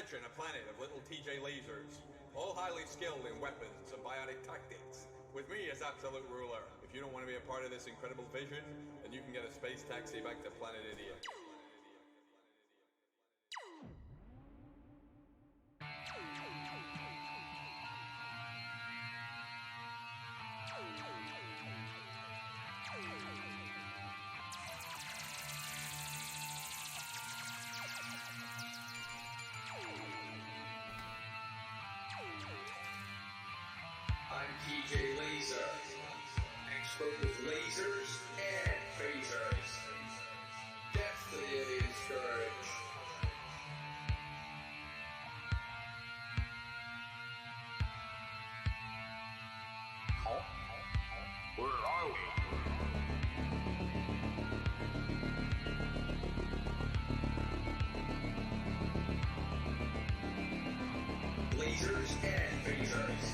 imagine a planet of little TJ lasers, all highly skilled in weapons and biotic tactics, with me as absolute ruler. If you don't want to be a part of this incredible vision, then you can get a space taxi back to planet India. I'm TJ Laser, expert with lasers and phasers. Definitely discouraged. Where are we? Lasers and phasers.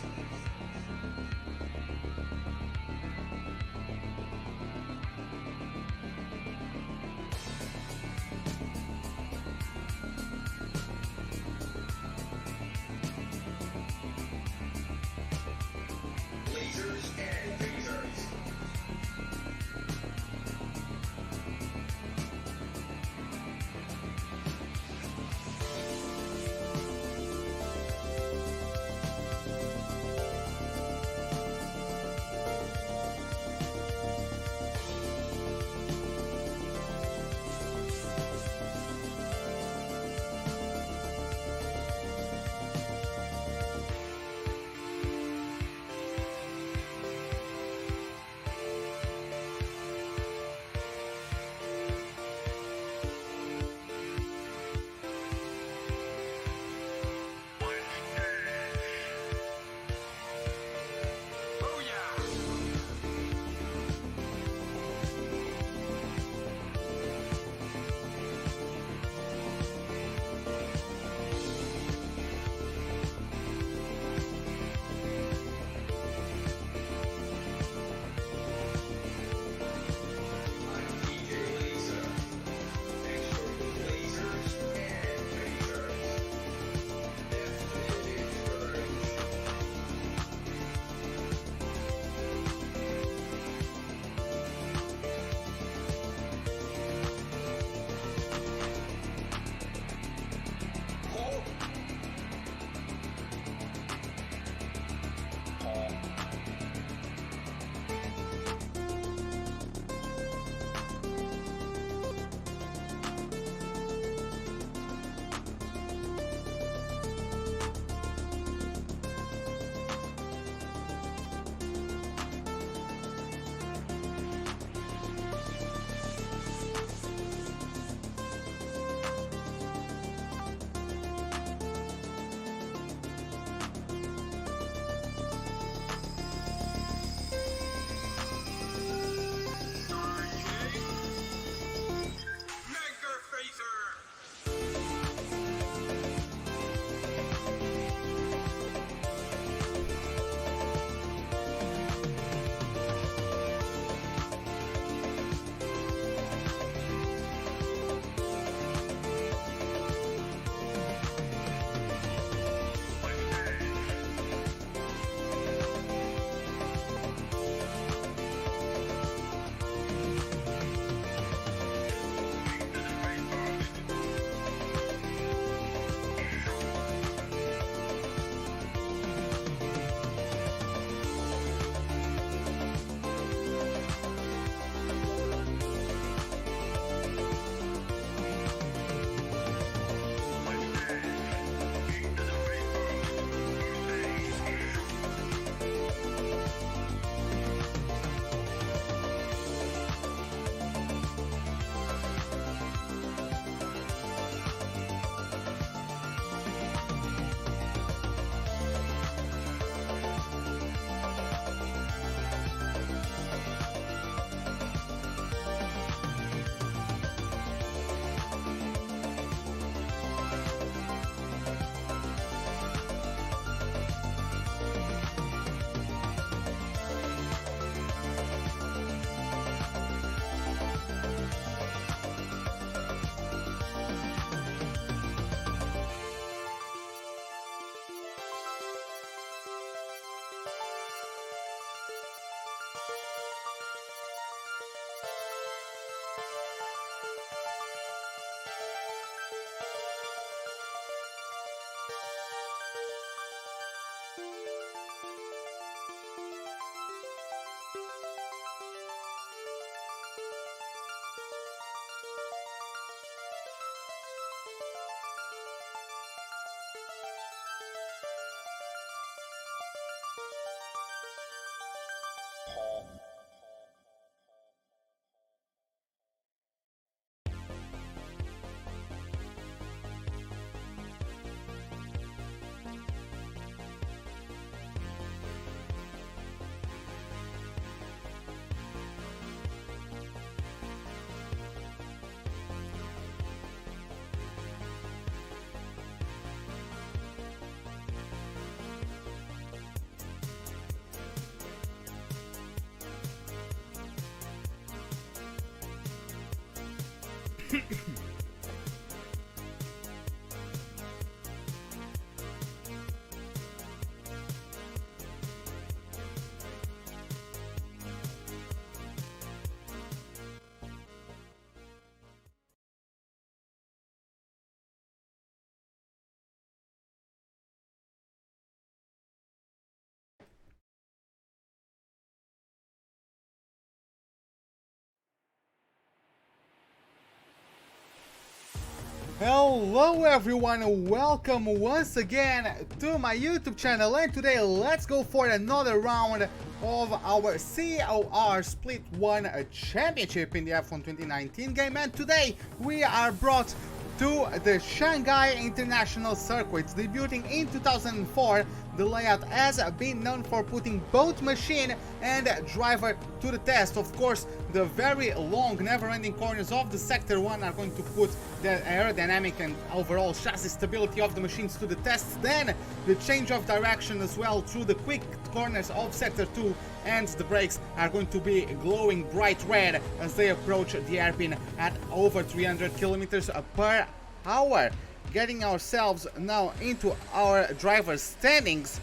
Hello everyone, welcome once again to my YouTube channel, and today let's go for another round of our COR Split 1 Championship in the F1 2019 game. And today we are brought to the Shanghai International Circuits. Debuting in 2004, the layout has been known for putting both machine and driver to the test. Of course, the very long, never-ending corners of the Sector 1 are going to put the aerodynamic and overall chassis stability of the machines to the test. Then the change of direction as well through the quick corners of Sector 2, and the brakes are going to be glowing bright red as they approach the hairpin at over 300 kilometers per hour. Getting ourselves now into our driver's standings.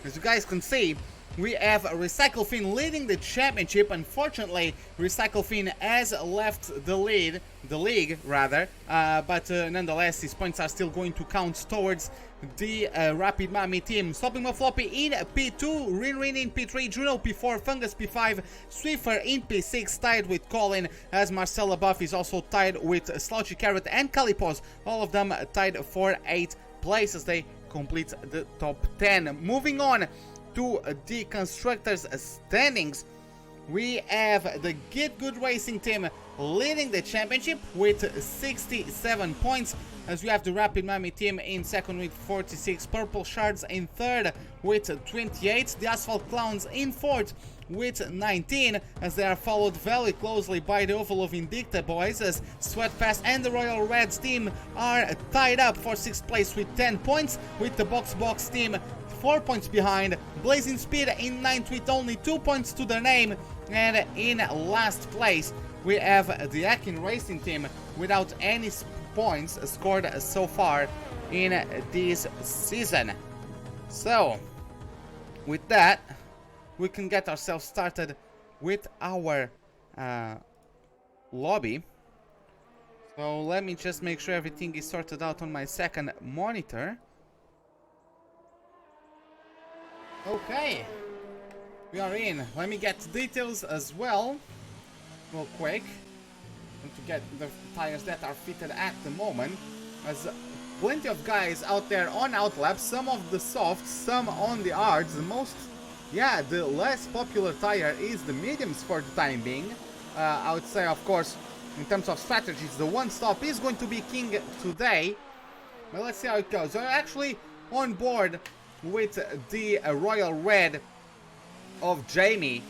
As you guys can see, we have Recycle Fin leading the championship. Unfortunately, Recycle Fin has left the league, but nonetheless, his points are still going to count towards the Rapid Mami team. Stopping Mafloppy in P2, Rin in P3, Juno P4, Fungus P5, Swiffer in P6, tied with Colin, as Marcella Buff is also tied with Slouchy Carrot and Calipos, all of them tied for 8th place as they complete the top 10. Moving on to the constructors standings, we have the Get Good Racing team leading the championship with 67 points, as we have the Rapid Mami team in second with 46, Purple Shards in third with 28, the Asphalt Clowns in fourth with 19, as they are followed very closely by the Oval of Indicta boys, as Sweatpass and the Royal Reds team are tied up for 6th place with 10 points, with the Box team 4 points behind, Blazing Speed in 9th with only 2 points to their name, and in last place we have the Akin Racing team without any points scored so far in this season. So with that, we can get ourselves started with our lobby. So let me just make sure everything is sorted out on my second monitor. Okay, we are in. Let me get details as well real quick, and to get the tires that are fitted at the moment, as plenty of guys out there on outlaps, some of the softs, some on the hards. The less popular tire is the mediums for the time being. I would say, of course, in terms of strategies, the one stop is going to be king today, but let's see how it goes. We're actually on board with the Royal Red of Jamie.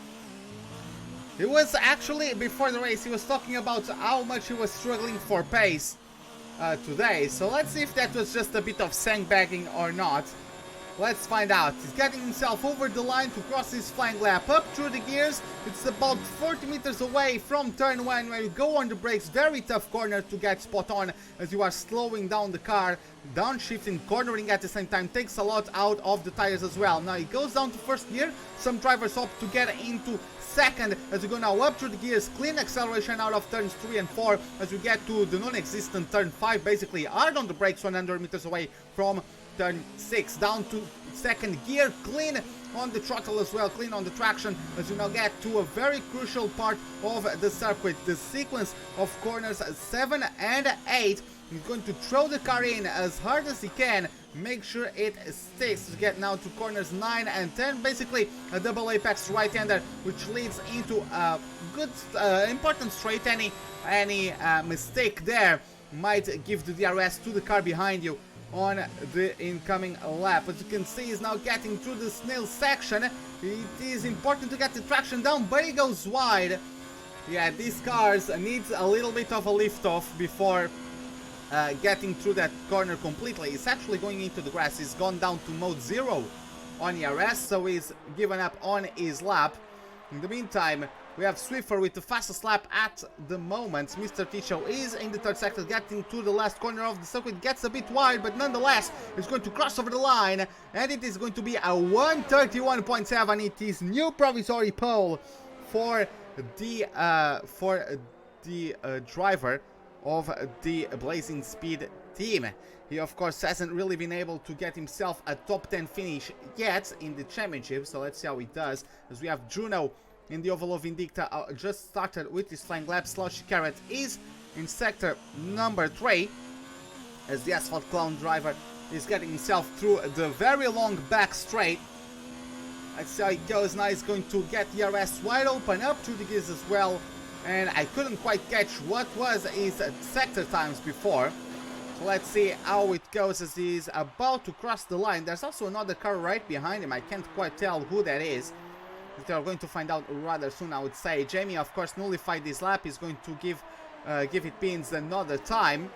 He was actually, before the race, he was talking about how much he was struggling for pace today. So let's see if that was just a bit of sandbagging or not. Let's find out. He's getting himself over the line to cross his flying lap up through the gears. It's about 40 meters away from turn 1 where you go on the brakes. Very tough corner to get spot on as you are slowing down the car. Downshifting, cornering at the same time takes a lot out of the tires as well. Now he goes down to first gear. Some drivers opt to get into second as we go now up through the gears. Clean acceleration out of turns 3 and 4 as we get to the non-existent turn 5. Basically hard on the brakes, 100 meters away from turn 6, down to second gear, clean on the throttle as well, clean on the traction as you now get to a very crucial part of the circuit, the sequence of corners 7 and 8. He's going to throw the car in as hard as he can, make sure it sticks to get now to corners 9 and 10, basically a double apex right-hander which leads into a good important straight. Any mistake there might give the DRS to the car behind you on the incoming lap. As you can see, he's now getting through the snail section. It is important to get the traction down, but he goes wide. Yeah, these cars needs a little bit of a lift off before getting through that corner completely. He's actually going into the grass. He's gone down to mode 0 on ERS, so he's given up on his lap. In the meantime, we have Swiffer with the fastest lap at the moment. Mr. Ticho is in the third sector, getting to the last corner of the circuit. Gets a bit wide, but nonetheless, is going to cross over the line. And it is going to be a 131.7. It is new provisory pole for the driver of the Blazing Speed team. He, of course, hasn't really been able to get himself a top 10 finish yet in the championship. So let's see how he does. As we have Juno in the Oval of Invicta, just started with his flying lap. Slushy Carrot is in sector number 3 as the Asphalt Clown driver is getting himself through the very long back straight. Let's see how it goes. Now he's going to get the RS wide open up through the gears as well. And I couldn't quite catch what was his sector times before. So let's see how it goes as he's about to cross the line. There's also another car right behind him. I can't quite tell who that is. They are going to find out rather soon, I would say. Jamie, of course, nullified this lap. He's going to give it pins another time.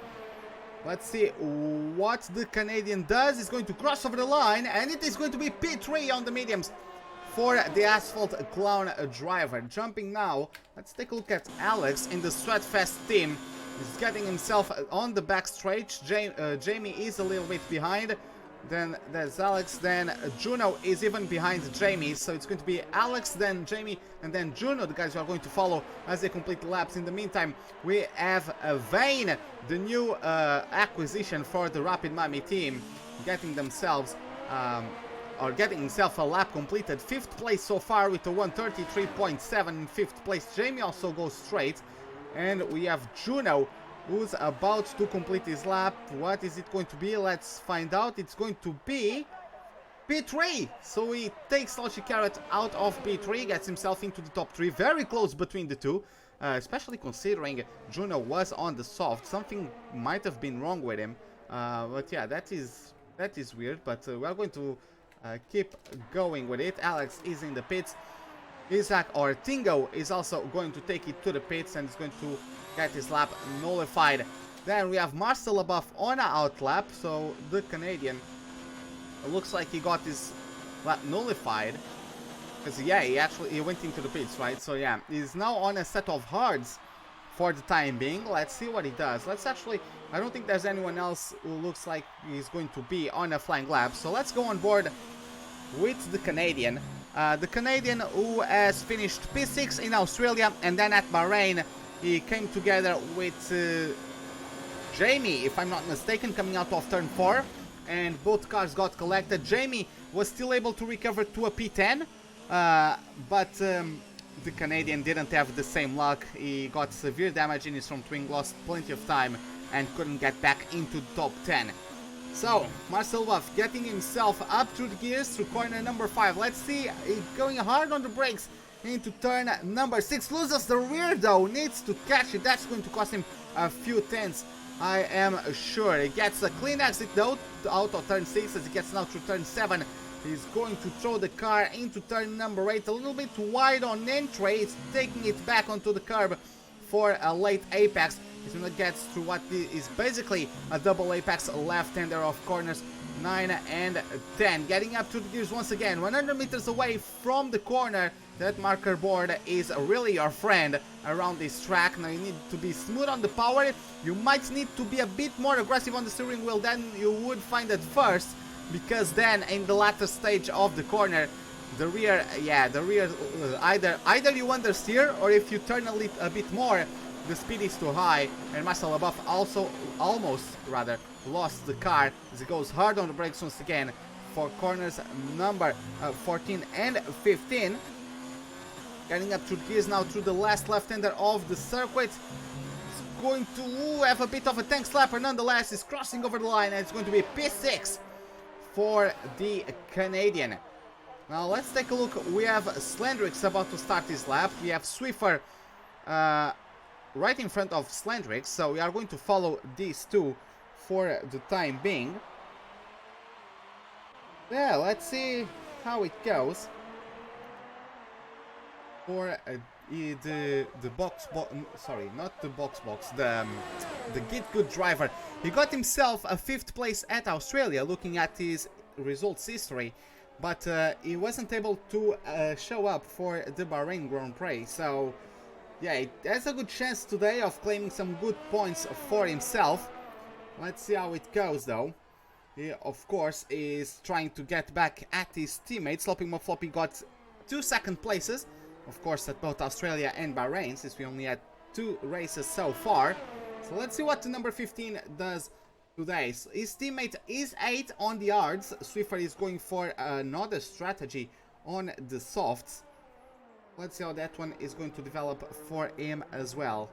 Let's see what the Canadian does. He's going to cross over the line, and it is going to be P3 on the mediums for the Asphalt Clown driver. Jumping now, let's take a look at Alex in the Sweatfest team. He's getting himself on the back straight. Jamie is a little bit behind. Then there's Alex, then Juno is even behind Jamie, so it's going to be Alex, then Jamie, and then Juno, the guys who are going to follow as they complete the laps. In the meantime, we have Vane, the new acquisition for the Rapid Mami team, getting themselves, or getting himself a lap completed. 5th place so far with a 133.7 in 5th place. Jamie also goes straight, and we have Juno, who's about to complete his lap. What is it going to be? Let's find out. It's going to be P3. So he takes Slushy Carrot out of P3, gets himself into the top 3. Very close between the two, especially considering Juno was on the soft. Something might have been wrong with him. But yeah, that is weird. But we're going to keep going with it. Alex is in the pits. Isaac or Tingo is also going to take it to the pits and is going to get his lap nullified. Then we have Marcel above on an out lap, so the Canadian looks like he got his lap nullified. Because yeah, he went into the pits, right? So yeah, he's now on a set of hards for the time being. Let's see what he does. I don't think there's anyone else who looks like he's going to be on a flying lap. So let's go on board with the Canadian. The Canadian who has finished P6 in Australia, and then at Bahrain he came together with Jamie, if I'm not mistaken, coming out of turn 4, and both cars got collected. Jamie was still able to recover to a P10, but the Canadian didn't have the same luck. He got severe damage in his front wing, lost plenty of time, and couldn't get back into the top 10. So, Marcel Buff getting himself up through the gears through corner number 5. Let's see, going hard on the brakes into turn number 6. Loses the rear though, needs to catch it. That's going to cost him a few tenths, I am sure. He gets a clean exit though out of turn 6 as he gets now through turn 7. He's going to throw the car into turn number 8. A little bit wide on entry. It's taking it back onto the curb for a late apex. He's going to get through what is basically a double apex left-hander of corners 9 and 10. Getting up to the gears once again, 100 meters away from the corner. That marker board is really your friend around this track. Now you need to be smooth on the power. You might need to be a bit more aggressive on the steering wheel than you would find at first, because then in the latter stage of the corner, the rear, either you understeer, or if you turn a bit more, the speed is too high. And Marcel Leboeuf also almost lost the car as he goes hard on the brakes once again for corners number 14 and 15. Getting up to the gears now through the last left-hander of the circuit. It's going to have a bit of a tank slapper nonetheless. He's crossing over the line, and it's going to be P6 for the Canadian. Now let's take a look. We have Slendrix about to start his lap. We have Swiffer right in front of Slendrix, so we are going to follow these two for the time being. Yeah, let's see how it goes. For the Git Good driver. He got himself a 5th place at Australia, looking at his results history, but he wasn't able to show up for the Bahrain Grand Prix. So yeah, he has a good chance today of claiming some good points for himself. Let's see how it goes though. He of course is trying to get back at his teammates. Sloppy McFloppy got 2 second places, of course, at both Australia and Bahrain, since we only had 2 races so far. So let's see what the number 15 does today. So his teammate is 8 on the hards. Swiffer is going for another strategy on the softs. Let's see how that one is going to develop for him as well.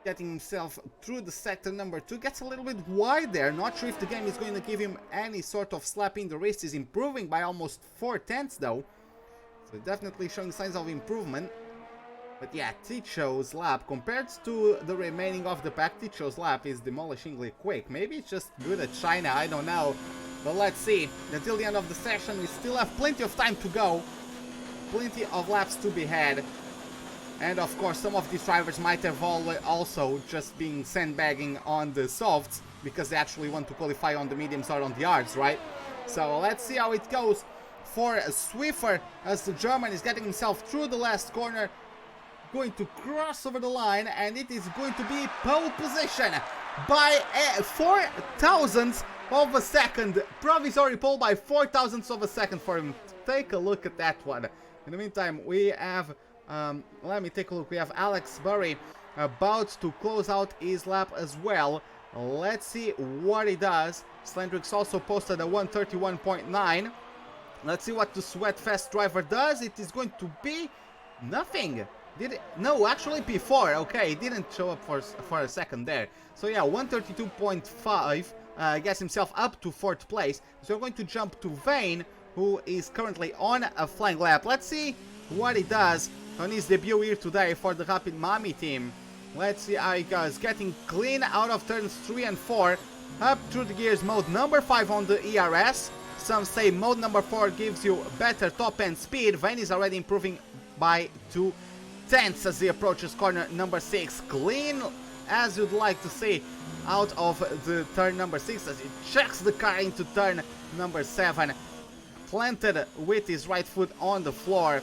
Getting himself through the sector number 2, gets a little bit wide there. Not sure if the game is going to give him any sort of slap in the wrist. Is improving by almost 4/10 though. So definitely showing signs of improvement. But yeah, Ticho's lap, compared to the remaining of the pack, Ticho's lap is demolishingly quick. Maybe it's just good at China, I don't know. But let's see. Until the end of the session, we still have plenty of time to go. Plenty of laps to be had. And of course, some of these drivers might have also just been sandbagging on the softs, because they actually want to qualify on the mediums or on the hards, right? So let's see how it goes for Swiffer, as the German is getting himself through the last corner, going to cross over the line, and it is going to be pole position by 4 thousandths of a second. Provisory pole by 4 thousandths of a second for him. Take a look at that one. In the meantime, we have let me take a look. We have Alex Burry about to close out his lap as well. Let's see what he does. Slendrix also posted a 131.9. Let's see what the Sweatfest driver does. It is going to be nothing. Did it? No, actually P4. Okay, it didn't show up for a second there. So yeah, 132.5 gets himself up to 4th place. So we're going to jump to Vane, who is currently on a flying lap. Let's see what he does on his debut here today for the Rapid Mami team. Let's see how he goes. Getting clean out of turns 3 and 4. Up through the gears, mode number 5 on the ERS. Some say mode number 4 gives you better top end speed. Vane is already improving by 2/10 as he approaches corner number 6. Clean as you'd like to see out of the turn number 6 as he checks the car into turn number 7. Planted with his right foot on the floor.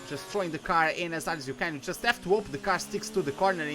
Just throwing the car in as hard as you can. You just have to hope the car sticks to the corner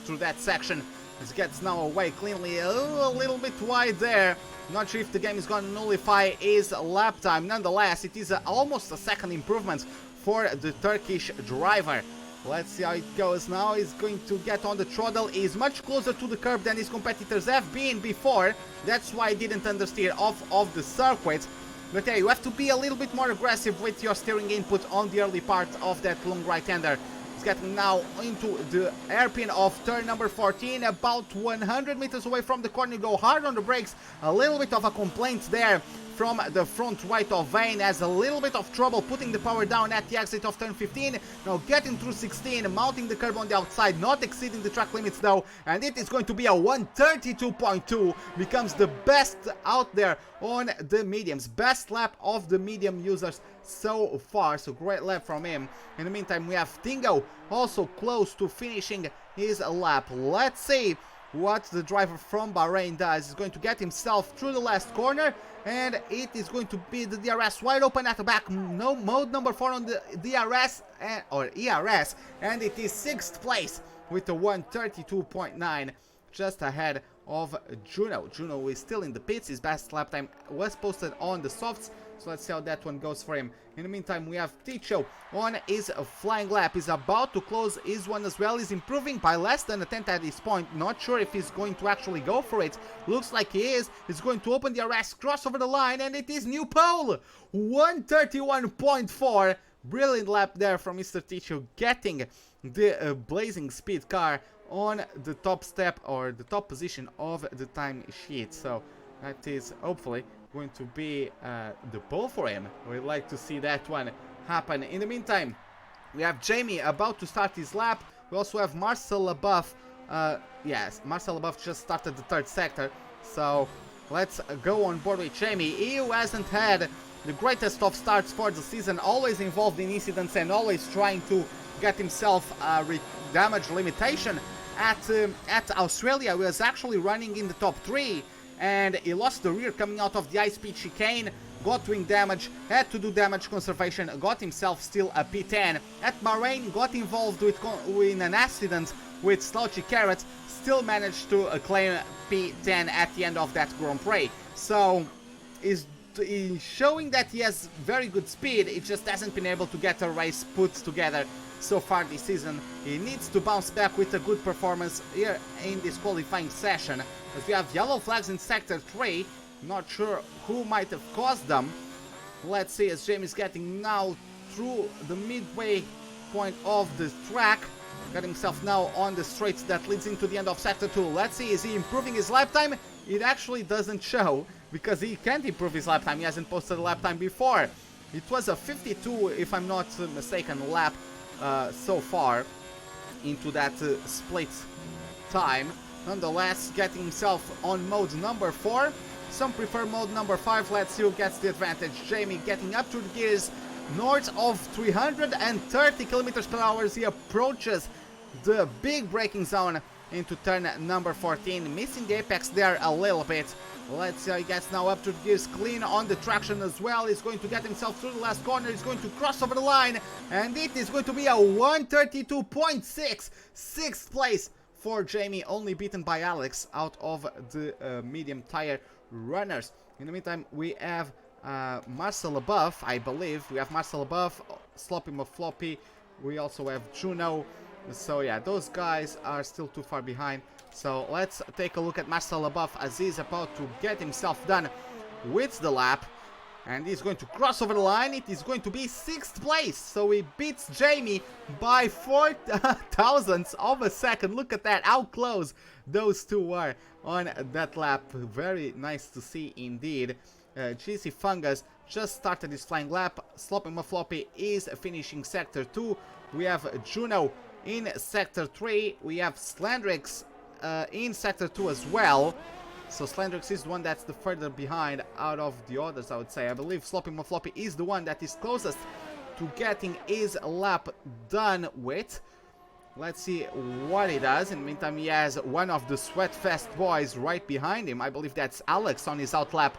through that section. It gets now away cleanly, a little bit wide there. Not sure if the game is going to nullify his lap time. Nonetheless, it is almost a second improvement for the Turkish driver. Let's see how it goes now. He's going to get on the throttle. He's much closer to the curb than his competitors have been before. That's why he didn't understeer off of the circuit. But yeah, you have to be a little bit more aggressive with your steering input on the early part of that long right-hander. He's getting now into the hairpin of turn number 14, about 100 meters away from the corner. Go hard on the brakes. A little bit of a complaint there from the front right of Vane. Has a little bit of trouble putting the power down at the exit of turn 15. Now getting through 16, mounting the curb on the outside, not exceeding the track limits though. And it is going to be a 132.2. Becomes the best out there on the mediums. Best lap of the medium users so far. So great lap from him. In the meantime, we have Tingo also close to finishing his lap. Let's see what the driver from Bahrain does. He's going to get himself through the last corner, and it is going to be the DRS wide open at the back. No mode number 4 on the DRS or ERS, and it is 6th place with a 1:32.9, just ahead of Juno. Juno is still in the pits. His best lap time was posted on the softs, so let's see how that one goes for him. In the meantime, we have Ticho on his flying lap. He's about to close his one as well. He's improving by less than a tenth at this point. Not sure if he's going to actually go for it. Looks like he is. He's going to open the RS, cross over the line, and it is new pole. 1:31.4. Brilliant lap there from Mr. Ticho, getting the blazing speed car on the top step or the top position of the time sheet. So that is hopefully going to be the pole for him. We'd like to see that one happen. In the meantime, we have Jamie about to start his lap. We also have Marcel Leboeuf. Yes, Marcel Leboeuf just started the 3rd sector. So let's go on board with Jamie. He hasn't had the greatest of starts for the season, always involved in incidents and always trying to get himself damage limitation. At Australia, he was actually running in the top 3, and he lost the rear coming out of the high-speed chicane, got wing damage, had to do damage conservation, got himself still a P10. At Bahrain, got involved in an accident with Slouchy Carrot, still managed to claim P10 at the end of that Grand Prix. So he's showing that he has very good speed. He just hasn't been able to get a race put together so far this season. He needs to bounce back with a good performance here in this qualifying session, as we have yellow flags in sector 3. Not sure who might have caused them. Let's see, as Jamie's getting now through the midway point of the track, got himself now on the straight that leads into the end of sector 2. Let's see, is he improving his lap time? It actually doesn't show, because he can't improve his lap time. He hasn't posted a lap time before. It was a 52, if I'm not mistaken, lap so far into that split time. Nonetheless, getting himself on mode number 4. Some prefer mode number 5. Let's see who gets the advantage. Jamie getting up through the gears north of 330 kilometers per hour. He approaches the big braking zone into turn number 14, missing the apex there a little bit. Let's see how he gets now up to the gears, clean on the traction as well. He's going to get himself through the last corner. He's going to cross over the line, and it is going to be a 1:32.6, 6th place for Jamie, only beaten by Alex out of the medium tire runners. In the meantime, we have Marcel Leboeuf, I believe. We have Marcel Leboeuf, Sloppy Mafloppy. We also have Juno. So yeah, those guys are still too far behind. So let's take a look at Marcel Leboeuf as he's about to get himself done with the lap. And he's going to cross over the line. It is going to be 6th place. So he beats Jamie by 4 thousandths of a second. Look at that, how close those two were on that lap. Very nice to see indeed. GC Fungus just started his flying lap. Sloppy Mafloppy is finishing sector 2. We have Juno in sector 3. We have Slandrix in sector 2 as well. So Slandrix is the one that's the further behind out of the others, I would say. I believe Sloppy Mafloppy is the one that is closest to getting his lap done with. Let's see what he does. In the meantime, he has one of the Sweatfest boys right behind him. I believe that's Alex on his out lap,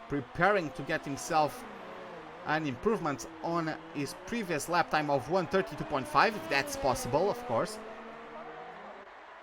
preparing to get himself an improvement on his previous lap time of 1:32.5, if that's possible, of course.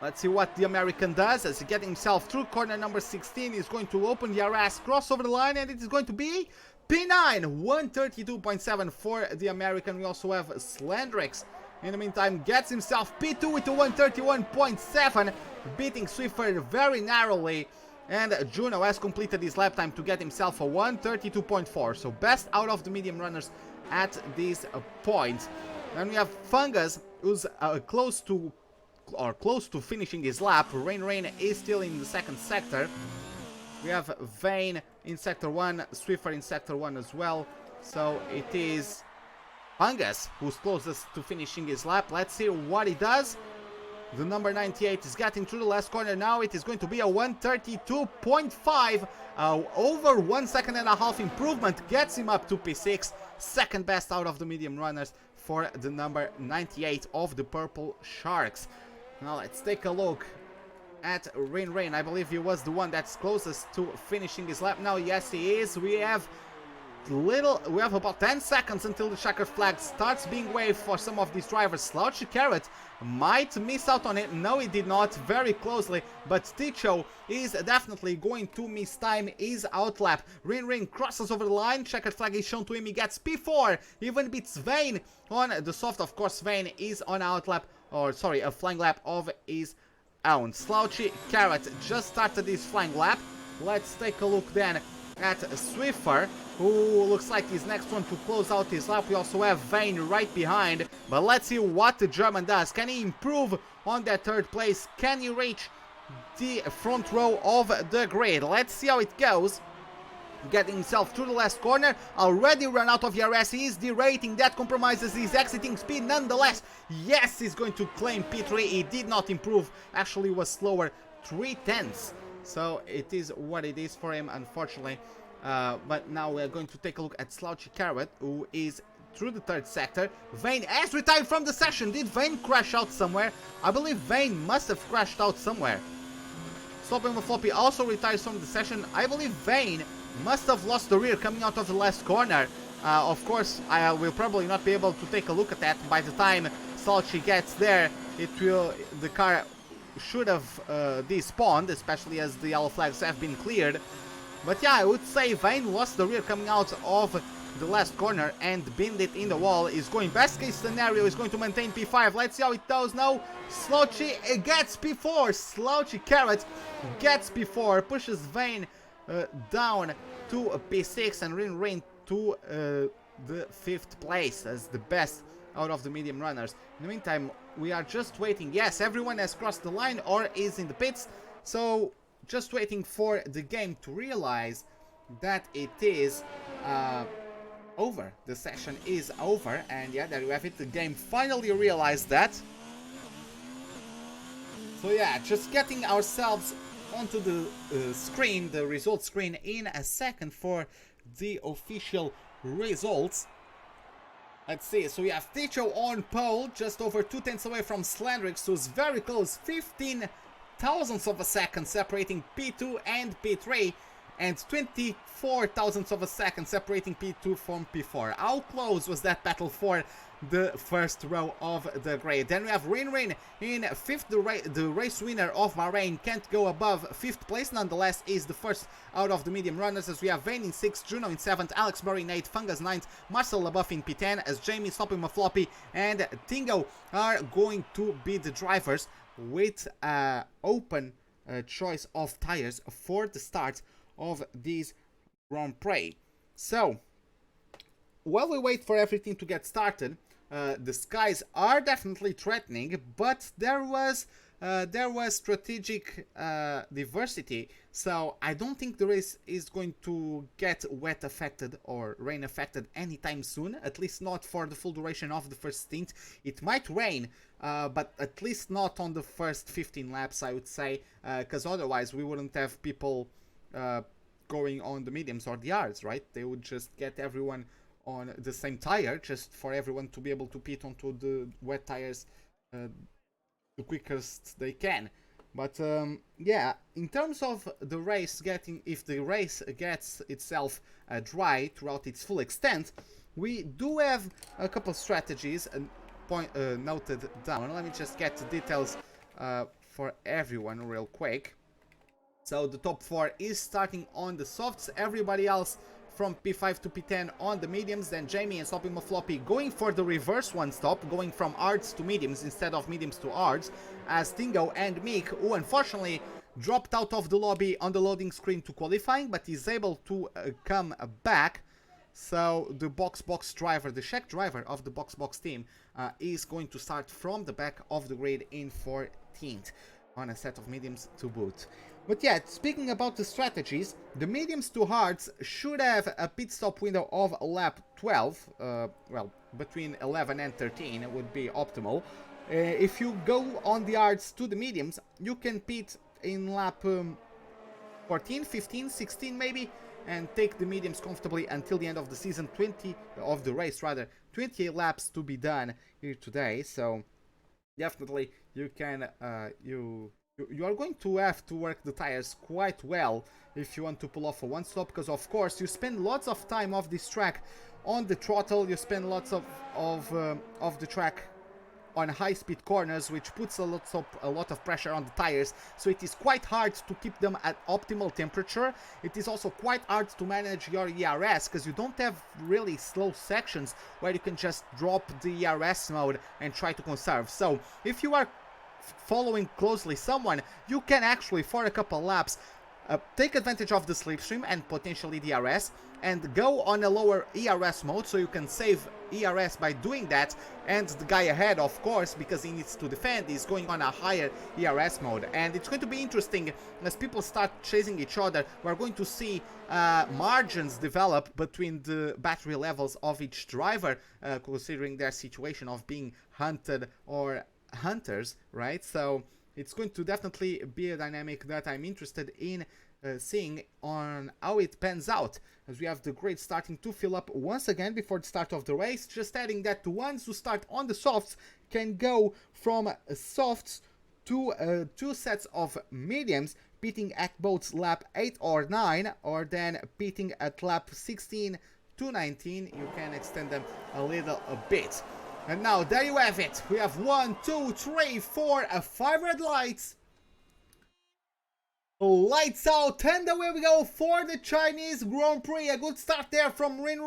Let's see what the American does as he gets himself through corner number 16. He's going to open the RS, cross over the line, and it is going to be P9, 1:32.7 for the American. We also have Slandrix. In the meantime, gets himself P2 with a 1:31.7, beating Swiffer very narrowly. And Juno has completed his lap time to get himself a 1:32.4. So best out of the medium runners at this point. Then we have Fungus, who's close to finishing his lap. Rain is still in the 2nd sector. We have Vane in sector 1, Swiffer in sector 1 as well. So it is Fungus who's closest to finishing his lap. Let's see what he does. The number 98 is getting through the last corner now. It is going to be a 1:32.5. Over 1.5 seconds improvement gets him up to P6. 2nd best out of the medium runners for the number 98 of the Purple Sharks. Now let's take a look at Rain. I believe he was the one that's closest to finishing his lap now. Yes, he is. We have about 10 seconds until the checkered flag starts being waved for some of these drivers. Slouchy Carrot might miss out on it. No, he did not, very closely, but Ticho is definitely going to miss time. Is outlap. Rin crosses over the line. Checkered flag is shown to him. He gets P4, even beats Vane on the soft. Of course, Vane is on outlap, or sorry, a flying lap of his own. Slouchy Carrot just started his flying lap. Let's take a look then at Swiffer, who looks like he's next one to close out his lap. We also have Vane right behind, but let's see what the German does. Can he improve on that third place? Can he reach the front row of the grid? Let's see how it goes. Getting himself through the last corner, already run out of ERS. He is derating, that compromises his exiting speed. Nonetheless, yes, he's going to claim P3. He did not improve, actually was slower 3/10. So it is what it is for him, unfortunately. But now we're going to take a look at Slouchy Carrot, who is through the third sector. Vane has retired from the session. Did Vane crash out somewhere? I believe Vane must have crashed out somewhere. Stopping with Floppy also retires from the session. I believe Vane must have lost the rear coming out of the last corner. Of course, I will probably not be able to take a look at that. By the time Slouchy gets there, the car should have despawned, especially as the yellow flags have been cleared. But yeah, I would say Vane lost the rear coming out of the last corner and binned it in the wall. Is going best case scenario, is going to maintain P5. Let's see how it goes now. Slouchy gets P4. Slouchy Carrot gets P4, pushes Vane down to P6 and Rin to the 5th place as the best out of the medium runners. In the meantime, we are just waiting. Yes, everyone has crossed the line or is in the pits, so just waiting for the game to realize that it is over. The session is over, and yeah, there you have it. The game finally realized that. So yeah, just getting ourselves onto the screen, the results screen, in a second for the official results. Let's see, so we have Ticho on pole, just over 2/10 away from Slandrix, who's very close, 15 thousandths of a second separating P2 and P3, and 24 thousandths of a second separating P2 from P4. How close was that battle for the first row of the grid? Then we have Rin in 5th, the race winner of Bahrain can't go above 5th place, nonetheless is the first out of the medium runners, as we have Vane in 6th, Juno in 7th, Alex Murray in 8th, Fungus 9th, Marcel LaBeouf in P10, as Jamie, Stopping Mafloppy and Tingo are going to be the drivers with open choice of tires for the start of this Grand Prix. So while we wait for everything to get started, the skies are definitely threatening, but there was strategic diversity, so I don't think the race is going to get wet affected or rain affected anytime soon, at least not for the full duration of the first stint. It might rain, but at least not on the first 15 laps, I would say, because otherwise we wouldn't have people going on the mediums or the hards, right? They would just get everyone on the same tire, just for everyone to be able to pit onto the wet tires the quickest they can. But yeah, in terms of the race if the race gets itself dry throughout its full extent, we do have a couple strategies noted down. Let me just get the details for everyone real quick. So the top 4 is starting on the softs, everybody else from P5 to P10 on the mediums, then Jamie and Stopping Mafloppy going for the reverse one stop, going from hards to mediums instead of mediums to hards, as Tingo and Meek, who unfortunately dropped out of the lobby on the loading screen to qualifying, but is able to come back. So the box driver, the Czech driver of the box team, is going to start from the back of the grid in 14th on a set of mediums to boot. But yeah, speaking about the strategies, the mediums to hards should have a pit stop window of lap 12, well, between 11 and 13 would be optimal. If you go on the hards to the mediums, you can pit in lap 14, 15, 16 maybe, and take the mediums comfortably until the end of the season, 28 laps to be done here today, so definitely you can you are going to have to work the tires quite well if you want to pull off a one stop, because of course you spend lots of time off this track on the throttle, you spend lots of the track on high-speed corners, which puts a lot of pressure on the tires, so it is quite hard to keep them at optimal temperature. It is also quite hard to manage your ERS, because you don't have really slow sections where you can just drop the ERS mode and try to conserve. So if you are following closely someone, you can actually, for a couple laps, take advantage of the slipstream and potentially the ERS, and go on a lower ERS mode, so you can save ERS by doing that, and the guy ahead, of course, because he needs to defend, is going on a higher ERS mode. And it's going to be interesting as people start chasing each other. We're going to see margins develop between the battery levels of each driver, considering their situation of being hunted or hunters, right? So it's going to definitely be a dynamic that I'm interested in seeing on how it pans out, as we have the grid starting to fill up once again before the start of the race. Just adding that the ones who start on the softs can go from softs to 2 sets of mediums, pitting at both lap 8 or 9, or then pitting at lap 16 to 19. You can extend them a bit. And now there you have it. We have 1, 2, 3, 4, 5 red lights. Lights out, and away we go for the Chinese Grand Prix. A good start there from Rin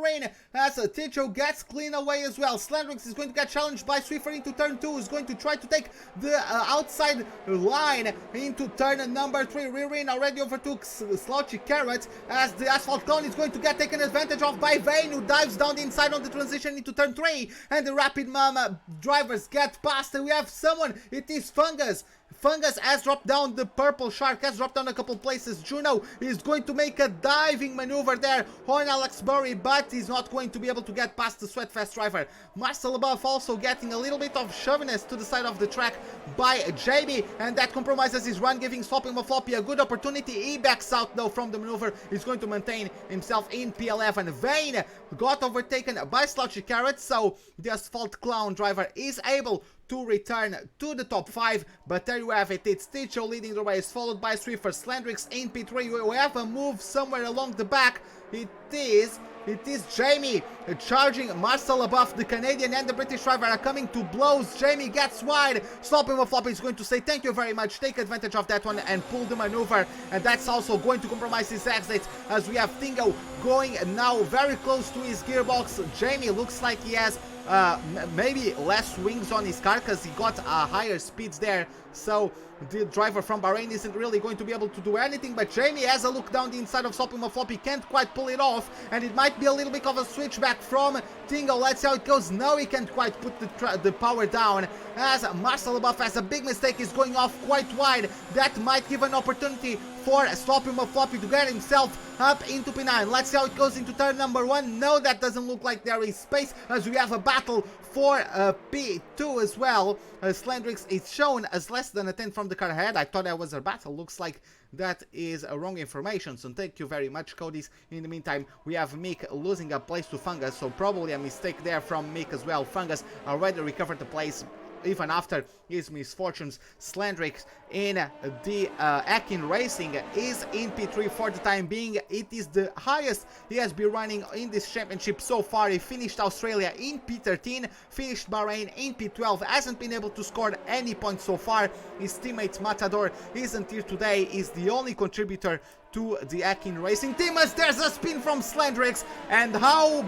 as Ticho gets clean away as well. Slandrix is going to get challenged by Swiffer into turn 2. Is going to try to take the outside line into turn number 3. Rin already overtook Slouchy Carrot, as the asphalt cone is going to get taken advantage of by Vane, who dives down the inside on the transition into turn 3. And the Rapid Mama drivers get past, and we have someone. It is Fungus. Fungus has dropped down, the purple shark has dropped down a couple places. Juno is going to make a diving maneuver there on Alex Burry, but he's not going to be able to get past the Sweatfest driver. Marcel Above also getting a little bit of shoviness to the side of the track by Jamie, and that compromises his run, giving Slopping Mafloppy a good opportunity. He backs out though from the maneuver. He's going to maintain himself in P11. Vane got overtaken by Slouchy Carrot, so the Asphalt Clown driver is able to return to the top 5, but there you have it. It's Ticho leading the race, followed by Swiffer. Slandrix in P3. We have a move somewhere along the back. It is Jamie charging Marcel Above. The Canadian and the British driver are coming to blows. Jamie gets wide. Slopping Mafloppy is going to say thank you very much, take advantage of that one and pull the maneuver, and that's also going to compromise his exit, as we have Tingo going now very close to his gearbox. Jamie looks like he has maybe less wings on his car, because he got higher speeds there, so the driver from Bahrain isn't really going to be able to do anything. But Jamie has a look down the inside of Slopping Mafloppy, can't quite pull it off, and it might be a little bit of a switchback from Tingo. Let's see how it goes. No, he can't quite put the power down, as Marcel Above has a big mistake, is going off quite wide. That might give an opportunity for Slopping Mafloppy to get himself up into P9. Let's see how it goes into turn number 1. No, that doesn't look like there is space, as we have a battle for P2 as well. Slandrix is shown as less than a 10 from the car ahead. I thought that was a battle. Looks like that is wrong information, so thank you very much, Codys. In the meantime, we have Mick losing a place to Fungus, so probably a mistake there from Mick as well. Fungus already recovered the place even after his misfortunes. Slandrix in the Akin Racing is in P3 for the time being. It is the highest he has been running in this championship so far. He finished Australia in P13, finished Bahrain in P12, hasn't been able to score any points so far. His teammate Matador isn't here today, is the only contributor to the Akin Racing team, as there's a spin from Slandrix, and how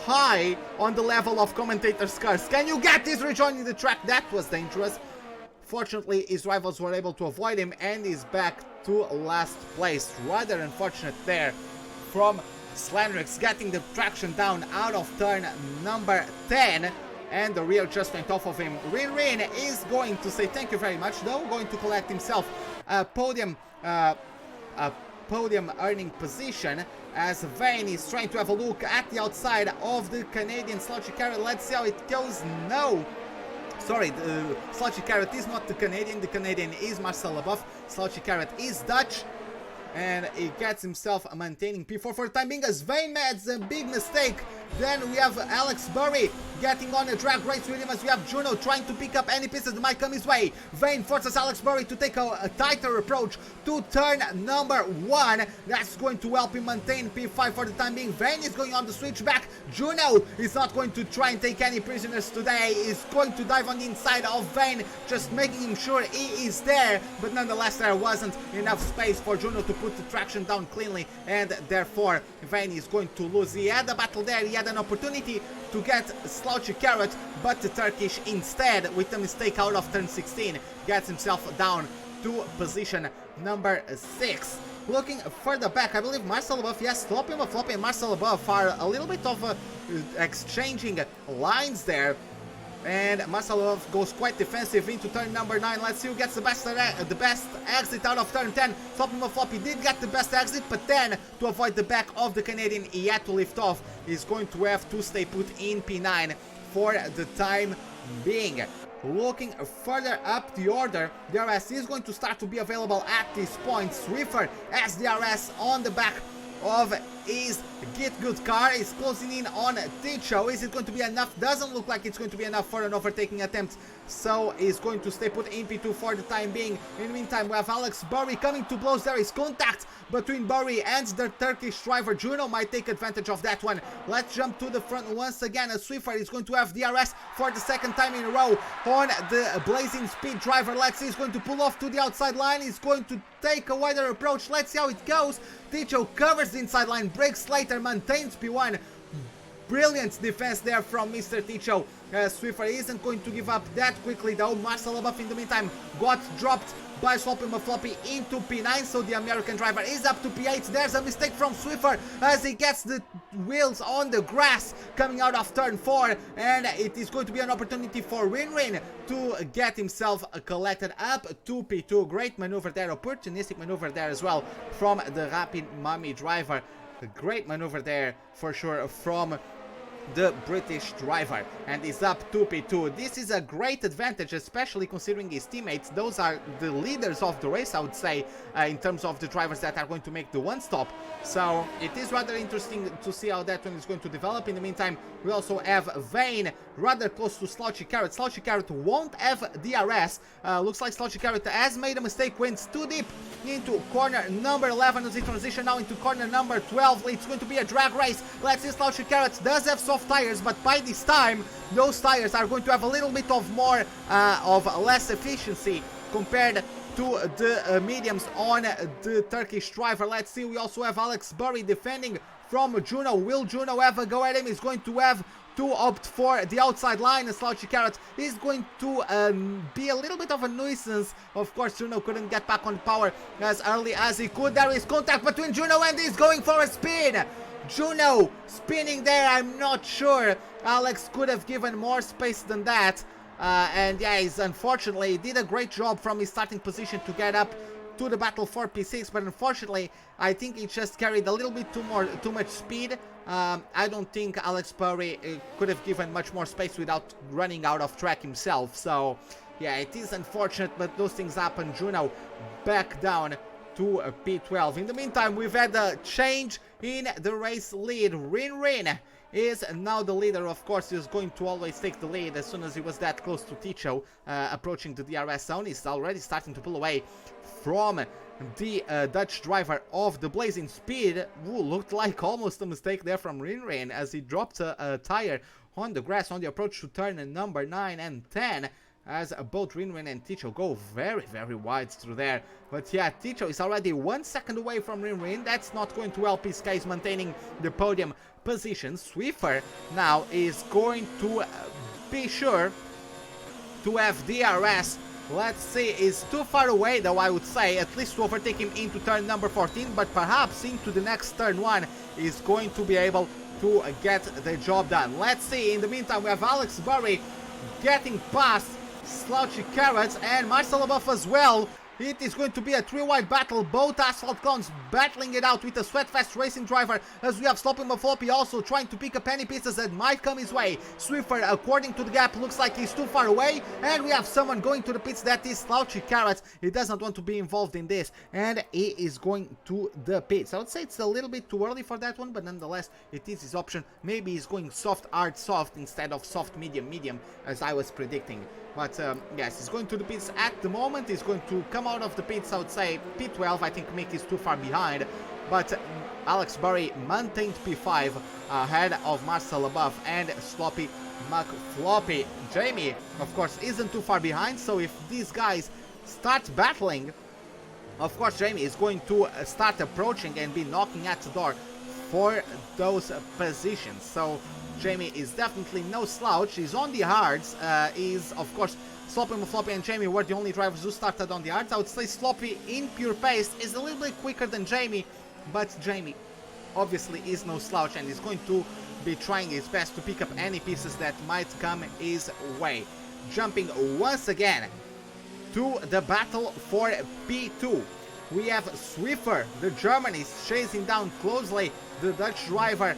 high on the level of commentators' cars can you get this rejoining the track? That was dangerous. Fortunately, his rivals were able to avoid him, and he's back to last place. Rather unfortunate there from Slandrix, getting the traction down out of turn number 10, and the rear just went off of him. Rin is going to say thank you very much, though, going to collect himself a podium earning position, as Vane is trying to have a look at the outside of the Canadian Slouchy Carrot. Let's see how it goes. No, sorry, the Slouchy Carrot is not the Canadian is Marcel Above. Slouchy Carrot is Dutch, and he gets himself maintaining P4 for the time being, as Vane makes a big mistake Then we have Alex Burry getting on a drag race with him, as we have Juno trying to pick up any pieces that might come his way. Vane forces Alex Burry to take a tighter approach to turn number 1. That's going to help him maintain P5 for the time being. Vane is going on the switchback. Juno is not going to try and take any prisoners today. He's going to dive on the inside of Vane, just making him sure he is there. But nonetheless, there wasn't enough space for Juno to put the traction down cleanly, and therefore Vane is going to lose. He had a battle there, he had an opportunity to get Slouchy Carrot, but the Turkish instead, with a mistake out of turn 16, gets himself down to position number 6. Looking further back, I believe Marcel Above, yes, Floppy and Marcel Above are a little bit of exchanging lines there. And Marcel goes quite defensive into turn number 9. Let's see who gets the best exit out of turn 10. Floppy did get the best exit, but then to avoid the back of the Canadian, he had to lift off. He's going to have to stay put in P9 for the time being. Looking further up the order, DRS is going to start to be available at this point. Swiffer has DRS on the back of his Get Good car, is closing in on Ticho. Is it going to be enough? Doesn't look like it's going to be enough for an overtaking attempt, so he's going to stay put in P2 for the time being. In the meantime, we have Alex Burry coming to blows. There is contact between Burry and the Turkish driver. Juno might take advantage of that one. Let's jump to the front once again, as Swiffer is going to have DRS for the second time in a row on the Blazing Speed driver. Let's see, he's going to pull off to the outside line. He's going to take a wider approach. Let's see how it goes. Ticho covers the inside line, breaks later, maintains P1. Brilliant defense there from Mr. Ticho. Swiffer isn't going to give up that quickly though. Marcel Above in the meantime got dropped by Sloppy Mafloppy into P9, so the American driver is up to P8. There's a mistake from Swiffer as he gets the wheels on the grass coming out of turn 4, and it is going to be an opportunity for Rin to get himself collected up to P2. Great maneuver there, opportunistic maneuver there as well from the Rapid Mummy driver. A great maneuver there for sure from the British driver, and is up to P2. This is a great advantage, especially considering his teammates. Those are the leaders of the race, I would say, in terms of the drivers that are going to make the one stop. So it is rather interesting to see how that one is going to develop. In the meantime, we also have Vane rather close to Slouchy Carrot. Slouchy Carrot won't have DRS. Looks like Slouchy Carrot has made a mistake, went too deep into corner number 11 as he transition now into corner number 12. It's going to be a drag race. Let's see, Slouchy Carrot does have soft tires, but by this time those tires are going to have a little bit of more of less efficiency compared to the mediums on the Turkish driver. Let's see, we also have Alex Burry defending from Juno. Will Juno have a go at him? He's going to have to opt for the outside line, and Slouchy Carrot is going to be a little bit of a nuisance. Of course, Juno couldn't get back on power as early as he could. There is contact between Juno and he's going for a spin. Juno spinning there. I'm not sure Alex could have given more space than that. And yeah, he's unfortunately did a great job from his starting position to get up to the battle for P6, but unfortunately I think he just carried a little bit too much speed. I don't think Alex Burry could have given much more space without running out of track himself. So yeah, it is unfortunate, but those things happen. Juno back down to P12. In the meantime, we've had a change in the race lead. Rin is now the leader. Of course, he's going to always take the lead as soon as he was that close to Ticho, approaching the DRS zone. He's already starting to pull away from the Dutch driver of the Blazing Speed, who looked like almost a mistake there from Rin as he dropped a tire on the grass on the approach to turn number 9 and 10. As both Rin and Ticho go very, very wide through there. But yeah, Ticho is already 1 second away from Rin. That's not going to help his case maintaining the podium position. Swiffer now is going to be sure to have DRS. Let's see, he's too far away though, I would say, at least to overtake him into turn number 14, but perhaps into the next turn 1 is going to be able to get the job done. Let's see. In the meantime, we have Alex Burry getting past Slouchy Carrots, and Marcel Above as well It is going to be a 3-wide battle. Both asphalt clones battling it out with a Sweatfest racing driver, as we have Sloppy Mafloppy also trying to pick up any pieces that might come his way. Swiffer, according to the gap, looks like he's too far away, and we have someone going to the pits. That is Slouchy Carrot. He does not want to be involved in this, and he is going to the pits. I would say it's a little bit too early for that one, but nonetheless, it is his option. Maybe he's going soft, hard, soft instead of soft, medium, medium, as I was predicting. But yes, he's going to the pits at the moment. He's going to come out of the pits, I would say P12. I think Mick is too far behind, but Alex Burry maintained P5 ahead of Marcel above and Sloppy McFloppy. Jamie, of course, isn't too far behind, so if these guys start battling, of course Jamie is going to start approaching and be knocking at the door for those positions. So Jamie is definitely no slouch. He's on the hards. Is of course Sloppy, Mafloppy and Jamie were the only drivers who started on the hards. I would say Sloppy in pure pace is a little bit quicker than Jamie, but Jamie obviously is no slouch and is going to be trying his best to pick up any pieces that might come his way. Jumping once again to the battle for P2. We have Swiffer, the German, is chasing down closely the Dutch driver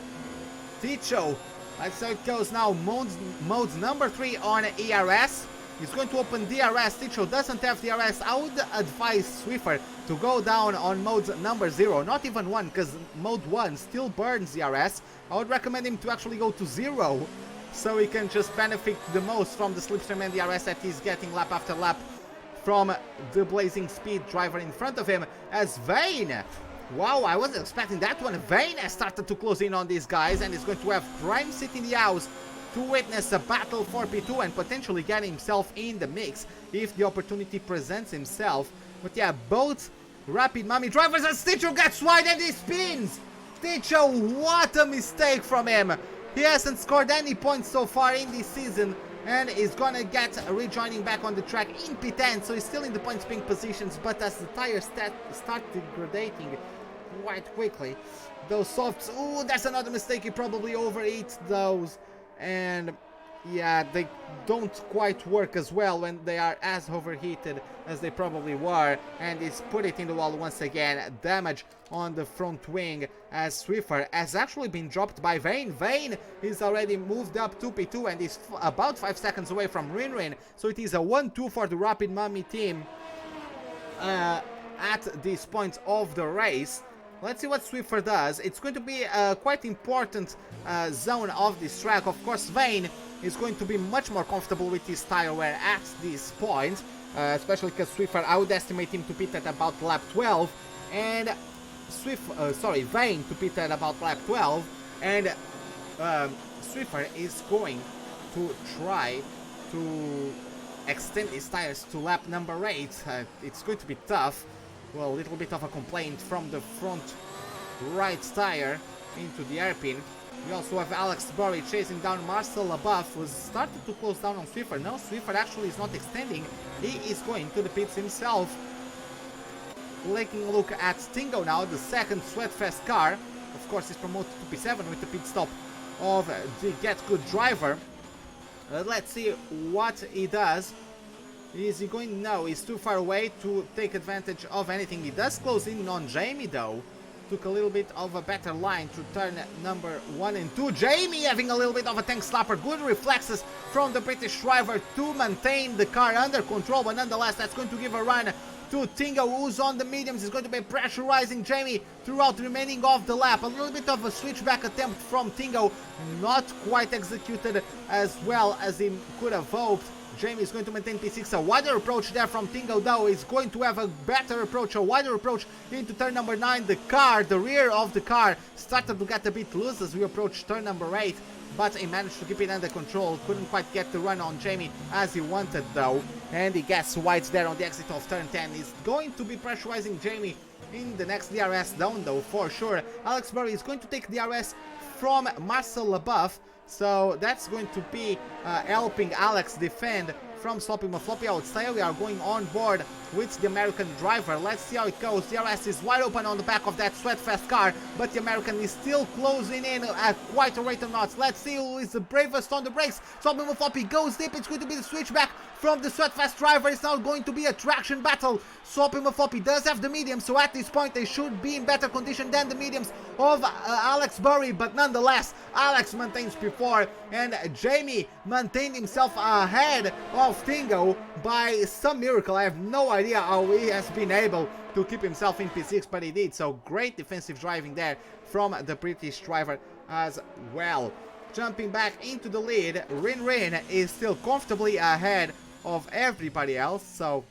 Ticho. That's how it goes now. Modes number 3 on ERS. He's going to open DRS. Ticho doesn't have DRS. I would advise Swiffer to go down on mode number 0, not even 1, because mode 1 still burns DRS. I would recommend him to actually go to 0, so he can just benefit the most from the slipstream and DRS that he's getting lap after lap from the blazing speed driver in front of him. As Vane, wow, I wasn't expecting that one. Vane has started to close in on these guys and is going to have Prime sit in the house to witness a battle for P2 and potentially get himself in the mix if the opportunity presents himself. But yeah, both Rapid Mummy drivers, and Ticho gets wide and he spins! Ticho, what a mistake from him! He hasn't scored any points so far in this season and is gonna get rejoining back on the track in P10, so he's still in the points pink positions, but as the tires start degrading quite quickly, those softs, ooh, that's another mistake, he probably overheats those, and yeah, they don't quite work as well when they are as overheated as they probably were, and he's put it in the wall once again. Damage on the front wing as Swiffer has actually been dropped by Vane. Vane is already moved up to P2 and is about 5 seconds away from Rinrin, so it is a 1-2 for the Rapid Mummy team at this point of the race. Let's see what Swiffer does. It's going to be a quite important zone of this track. Of course, Vane is going to be much more comfortable with his tire wear at this point, especially because Swiffer, I would estimate him to pit at about lap 12, and Vane to pit at about lap 12, and Swiffer is going to try to extend his tires to lap number 8. It's going to be tough. Well, a little bit of a complaint from the front right tire into the hairpin. We also have Alex Burry chasing down Marcel above, who's started to close down on Swiffer. No, Swiffer actually is not extending. He is going to the pits himself. Taking a look at Stingo now, the second Sweatfest car. Of course, he's promoted to P7 with the pit stop of the Get Good driver. Let's see what he does. Is he going? No, he's too far away to take advantage of anything. He does close in on Jamie though. Took a little bit of a better line to turn number 1 and 2. Jamie having a little bit of a tank slapper. Good reflexes from the British driver to maintain the car under control, but nonetheless that's going to give a run to Tingo, who's on the mediums. He's going to be pressurizing Jamie throughout the remaining of the lap. A little bit of a switchback attempt from Tingo, not quite executed as well as he could have hoped. Jamie is going to maintain P6. A wider approach there from Tingo though. Is going to have a better approach, a wider approach into turn number 9. The car, the rear of the car, started to get a bit loose as we approach turn number 8, but he managed to keep it under control. Couldn't quite get the run on Jamie as he wanted though, and he gets wide there on the exit of turn 10. He's going to be pressurizing Jamie in the next DRS down though, for sure. Alex Burry is going to take DRS from Marcel Leboeuf, so that's going to be helping Alex defend from Sloppy Mafloppy. I would say we are going on board with the American driver. Let's see how it goes. DRS is wide open on the back of that Sweatfest car, but the American is still closing in at quite a rate of knots. Let's see who is the bravest on the brakes. Sloppy Mafloppy goes deep. It's going to be the switchback from the Sweatfest driver. It's now going to be a traction battle. Sloppy Floppy does have the mediums, so at this point they should be in better condition than the mediums of Alex Burry, but nonetheless Alex maintains P4 and Jamie maintained himself ahead of Tingo by some miracle. I have no idea how he has been able to keep himself in P6, but he did, so great defensive driving there from the British driver as well. Jumping back into the lead, Rin is still comfortably ahead of everybody else, so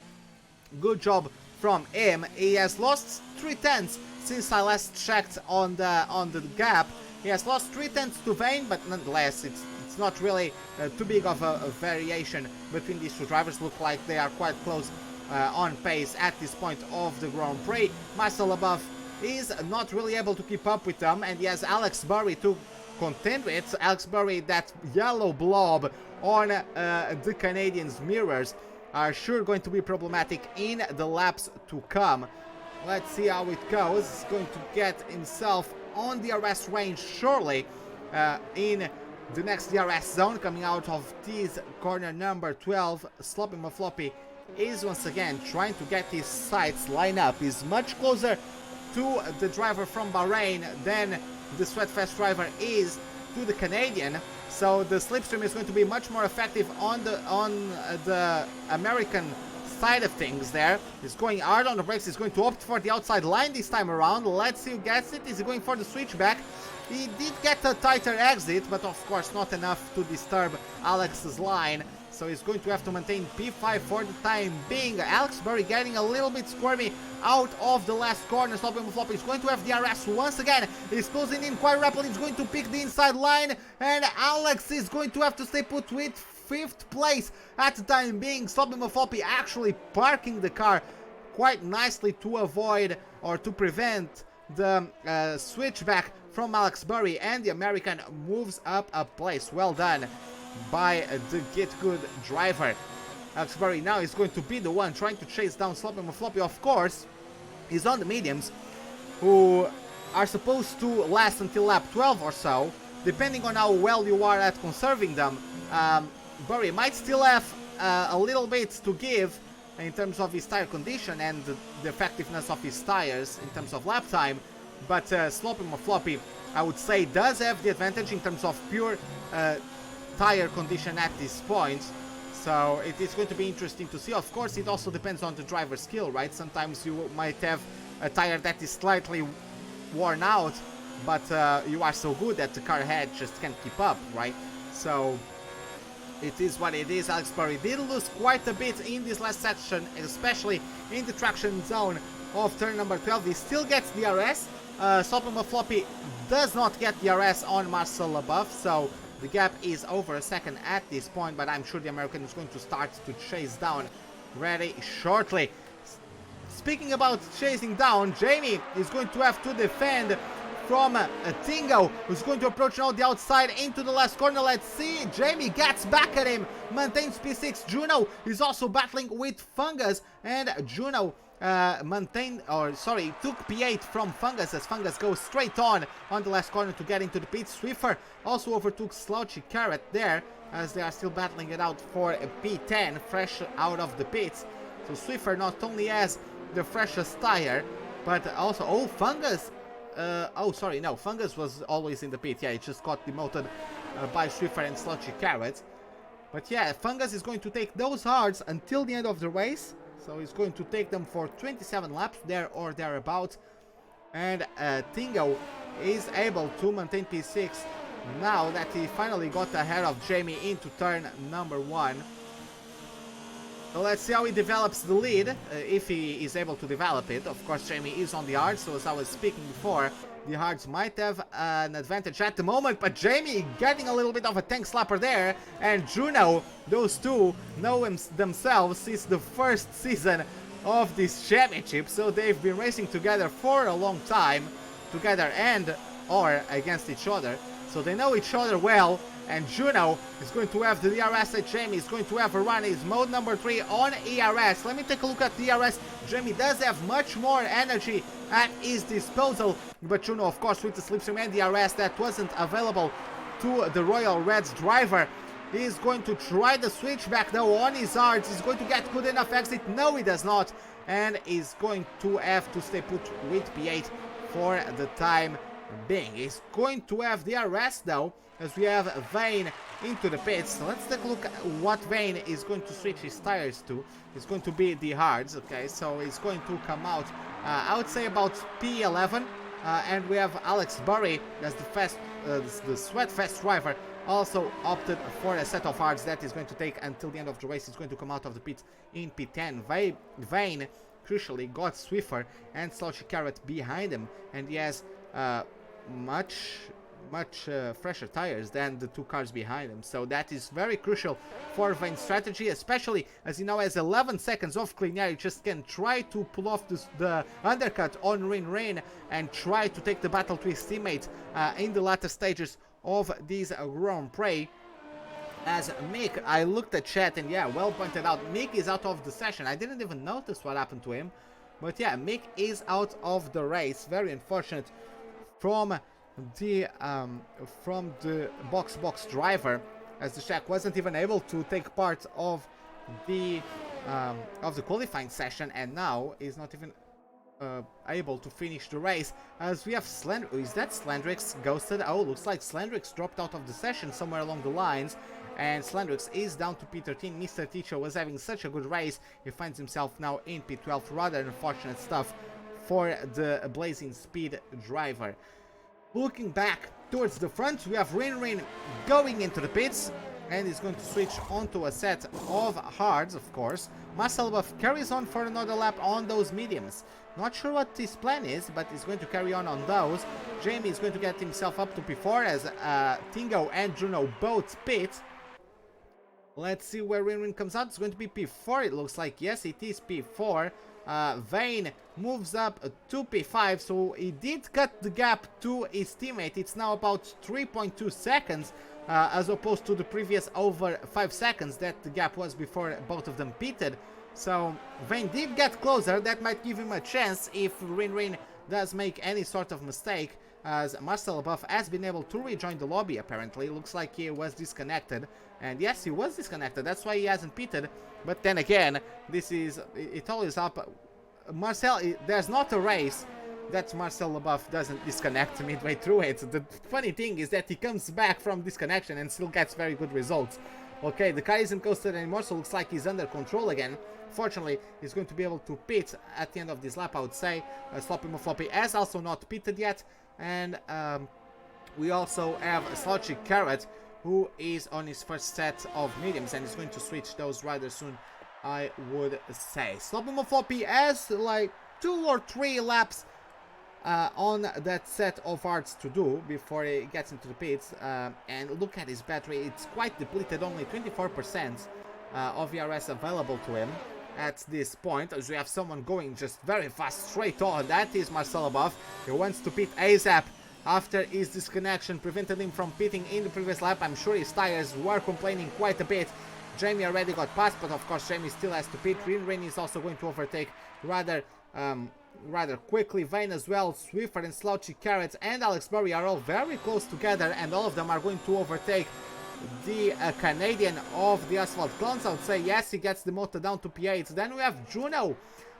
good job from him. He has lost 3/10 since I last checked on the gap. He has lost 3/10 to Vane, but nonetheless it's not really too big of a variation between these two drivers. Look like they are quite close on pace at this point of the Grand Prix. Marcel above is not really able to keep up with them, and he has Alex Burry to contend with. Alex Burry, that yellow blob on the Canadians' mirrors are sure going to be problematic in the laps to come. Let's see how it goes. He's going to get himself on the DRS range surely in the next DRS zone coming out of this corner number 12. Sloppy Mafloppy is once again trying to get his sights lined up. He's much closer to the driver from Bahrain than the Sweatfest driver is to the Canadian, so the slipstream is going to be much more effective on the American side of things there. He's going hard on the brakes. He's going to opt for the outside line this time around. Let's see who gets it. Is he going for the switchback? He did get a tighter exit, but of course not enough to disturb Alex's line. So he's going to have to maintain P5 for the time being. Alex Burry getting a little bit squirmy out of the last corner. Sloppy Floppy is going to have DRS once again. He's closing in quite rapidly. He's going to pick the inside line, and Alex is going to have to stay put with 5th place at the time being. Sloppy Floppy actually parking the car quite nicely to avoid or to prevent the switchback from Alex Burry, and the American moves up a place. Well done by the Get Good driver. Alex Burry now is going to be the one trying to chase down Sloppy Floppy. Of course, he's on the mediums, who are supposed to last until lap 12 or so, depending on how well you are at conserving them. Burry might still have a little bit to give in terms of his tire condition and the effectiveness of his tires in terms of lap time, but Sloppy Floppy, I would say, does have the advantage in terms of pure tire condition at this point. So it is going to be interesting to see. Of course, it also depends on the driver's skill, right? Sometimes you might have a tire that is slightly worn out, but you are so good that the car head just can't keep up, right? So it is what it is. Alex Burry did lose quite a bit in this last section, especially in the traction zone of turn number 12. He still gets DRS. Sloppy Floppy does not get DRS on Marcel above, so the gap is over a second at this point, but I'm sure the American is going to start to chase down very shortly. Speaking about chasing down, Jamie is going to have to defend from Tingo, who's going to approach now the outside into the last corner. Let's see. Jamie gets back at him, maintains P6. Juno is also battling with Fungus, and Juno took P8 from Fungus as Fungus goes straight on the last corner to get into the pits. Swiffer also overtook Slouchy Carrot there as they are still battling it out for a P10 fresh out of the pits. So Swiffer not only has the freshest tire, but also, Fungus, Fungus was always in the pit. Yeah, it just got demoted by Swiffer and Slouchy Carrot. But yeah, Fungus is going to take those hards until the end of the race. So he's going to take them for 27 laps there or thereabouts. And Tingo is able to maintain P6 now that he finally got ahead of Jamie into turn number 1. So let's see how he develops the lead, if he is able to develop it. Of course, Jamie is on the hards, so as I was speaking before, the hards might have an advantage at the moment, but Jamie getting a little bit of a tank slapper there, and Juno, those two know themselves since the first season of this championship, so they've been racing together for a long time, together and or against each other, so they know each other well. And Juno is going to have the DRS at Jamie. Is going to have a run. Is mode number 3 on ERS. Let me take a look at DRS. Jamie does have much more energy at his disposal, but Juno, of course, with the slipstream and DRS that wasn't available to the Royal Reds driver, He's going to try the switchback though on his arts. He's going to get good enough exit. No, he does not. And is going to have to stay put with P8 for the time being. He's going to have the arrest though, as we have Vane into the pits. So let's take a look at what Vane is going to switch his tires to. It's going to be the hards, okay, so he's going to come out, I would say about P11, and we have Alex Burry as the sweat fast driver, also opted for a set of hards that is going to take until the end of the race. He's going to come out of the pits in P10. Vane, crucially, got Swiffer and Slouchy Carrot behind him, and he has much fresher tires than the two cars behind him, so that is very crucial for Vane's strategy, especially as he now has 11 seconds of clean air. He just can try to pull off the undercut on Rin and try to take the battle to his teammate in the latter stages of this Grand Prix. As Mick, I looked at chat and yeah, well pointed out, Mick is out of the session. I didn't even notice what happened to him, but yeah, Mick is out of the race. Very unfortunate from the box driver, as the Shack wasn't even able to take part of the qualifying session, and now is not even able to finish the race. As we have is that Slendrix ghosted? Oh, looks like Slendrix dropped out of the session somewhere along the lines, and Slendrix is down to P13. Mr. Teacher was having such a good race, he finds himself now in P12. Rather unfortunate stuff for the Blazing Speed driver. Looking back towards the front, we have Rin going into the pits, and he's going to switch onto a set of hards, of course. Marcel Buff carries on for another lap on those mediums. Not sure what his plan is, but he's going to carry on those. Jamie is going to get himself up to P4 as Tingo and Juno both pit. Let's see where Rin comes out. It's going to be P4, it looks like. Yes, it is P4. Vane moves up to P5, so he did cut the gap to his teammate. It's now about 3.2 seconds, as opposed to the previous over 5 seconds that the gap was before both of them pitted. So Vane did get closer. That might give him a chance if Rin does make any sort of mistake, as Marcel Buff has been able to rejoin the lobby apparently. Looks like he was disconnected, and yes, he was disconnected, that's why he hasn't pitted. But then again, it all is up. Marcel, there's not a race that Marcel Buff doesn't disconnect midway through it. The funny thing is that he comes back from disconnection and still gets very good results. Okay, the car isn't coasted anymore, so looks like he's under control again. Fortunately, he's going to be able to pit at the end of this lap, I would say. Sloppy Mofloppy has also not pitted yet, and we also have Slouchy Carrot, who is on his first set of mediums, and is going to switch those rather soon, I would say. Sloppy Mofloppy has like 2 or 3 laps on that set of hards to do before he gets into the pits, and look at his battery, it's quite depleted, only 24% of ERS available to him at this point, as we have someone going just very fast straight on. That is Marcel Buff. He wants to pit ASAP after his disconnection prevented him from pitting in the previous lap. I'm sure his tires were complaining quite a bit. Jamie already got past, but of course Jamie still has to pit. Rin is also going to overtake rather quickly. Vane as well, Swiffer and Slouchy Carrot and Alex Burry are all very close together, and all of them are going to overtake the Canadian of the Asphalt Clones. I would say yes, he gets the motor down to P8. Then we have Juno,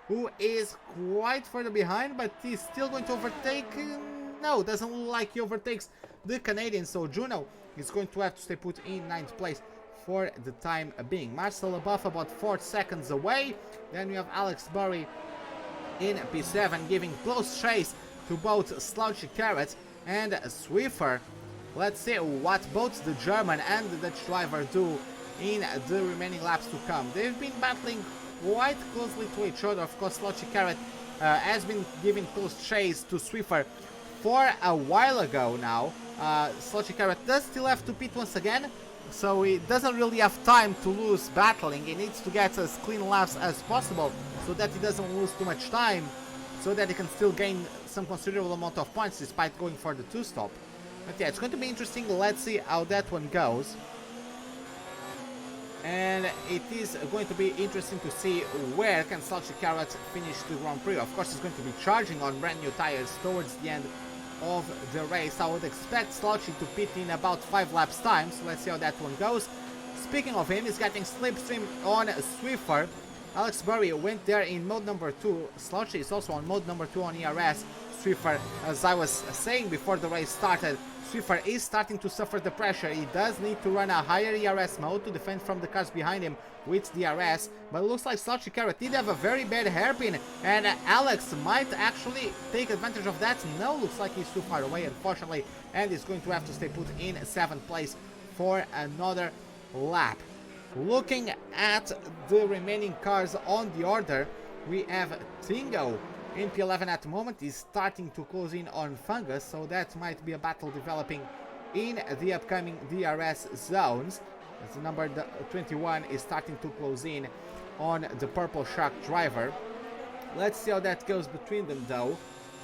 who is quite further behind, but he's still going to overtake. No, doesn't look like he overtakes the Canadian, so Juno is going to have to stay put in 9th place for the time being. Marcel Buff about 4 seconds away. Then we have Alex Burry in P7, giving close chase to both Slouchy Carrot and Swiffer. Let's see what both the German and the Dutch driver do in the remaining laps to come. They've been battling quite closely to each other. Of course, Slouchy Carrot has been giving close chase to Swiffer for a while ago now. Slouchy Carrot does still have to pit once again, so he doesn't really have time to lose battling. He needs to get as clean laps as possible so that he doesn't lose too much time, so that he can still gain some considerable amount of points despite going for the 2-stop. But yeah, it's going to be interesting. Let's see how that one goes. And it is going to be interesting to see where can Slouchy Carrot finish the Grand Prix. Of course, he's going to be charging on brand new tires towards the end of the race. I would expect Slouchy to pit in about 5 laps time, so let's see how that one goes. Speaking of him, he's getting slipstream on Swiffer. Alex Burry went there in mode number 2. Slouchy is also on mode number 2 on ERS. Swiffer, as I was saying before the race started, Swiffer is starting to suffer the pressure. He does need to run a higher ERS mode to defend from the cars behind him with DRS, but it looks like Slouchy Carrot did have a very bad hairpin, and Alex might actually take advantage of that. No, looks like he's too far away, unfortunately, and he's going to have to stay put in 7th place for another lap. Looking at the remaining cars on the order, we have Tingo in P11 at the moment. He's starting to close in on Fungus, so that might be a battle developing in the upcoming DRS zones. As the number 21 is starting to close in on the Purple Shark driver. Let's see how that goes between them though.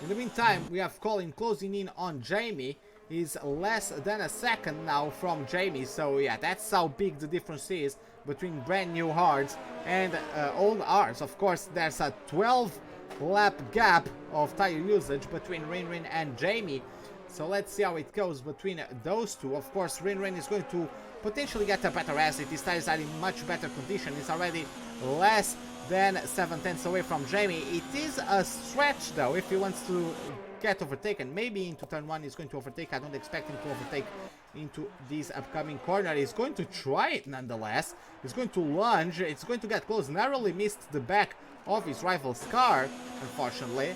In the meantime, we have Colin closing in on Jamie. He's less than a second now from Jamie, so yeah, that's how big the difference is between brand new hards and old hards. Of course, there's a 12 lap gap of tire usage between Rinrin and Jamie, so let's see how it goes between those two. Of course, Rinrin is going to potentially get a better asset. His tires are in much better condition. He's already less than 7/10 away from Jamie. It is a stretch though if he wants to get overtaken. Maybe into turn 1 he's going to overtake. I don't expect him to overtake into this upcoming corner. He's going to try it nonetheless. He's going to lunge. It's going to get close. Narrowly missed the back of his rival's car, unfortunately,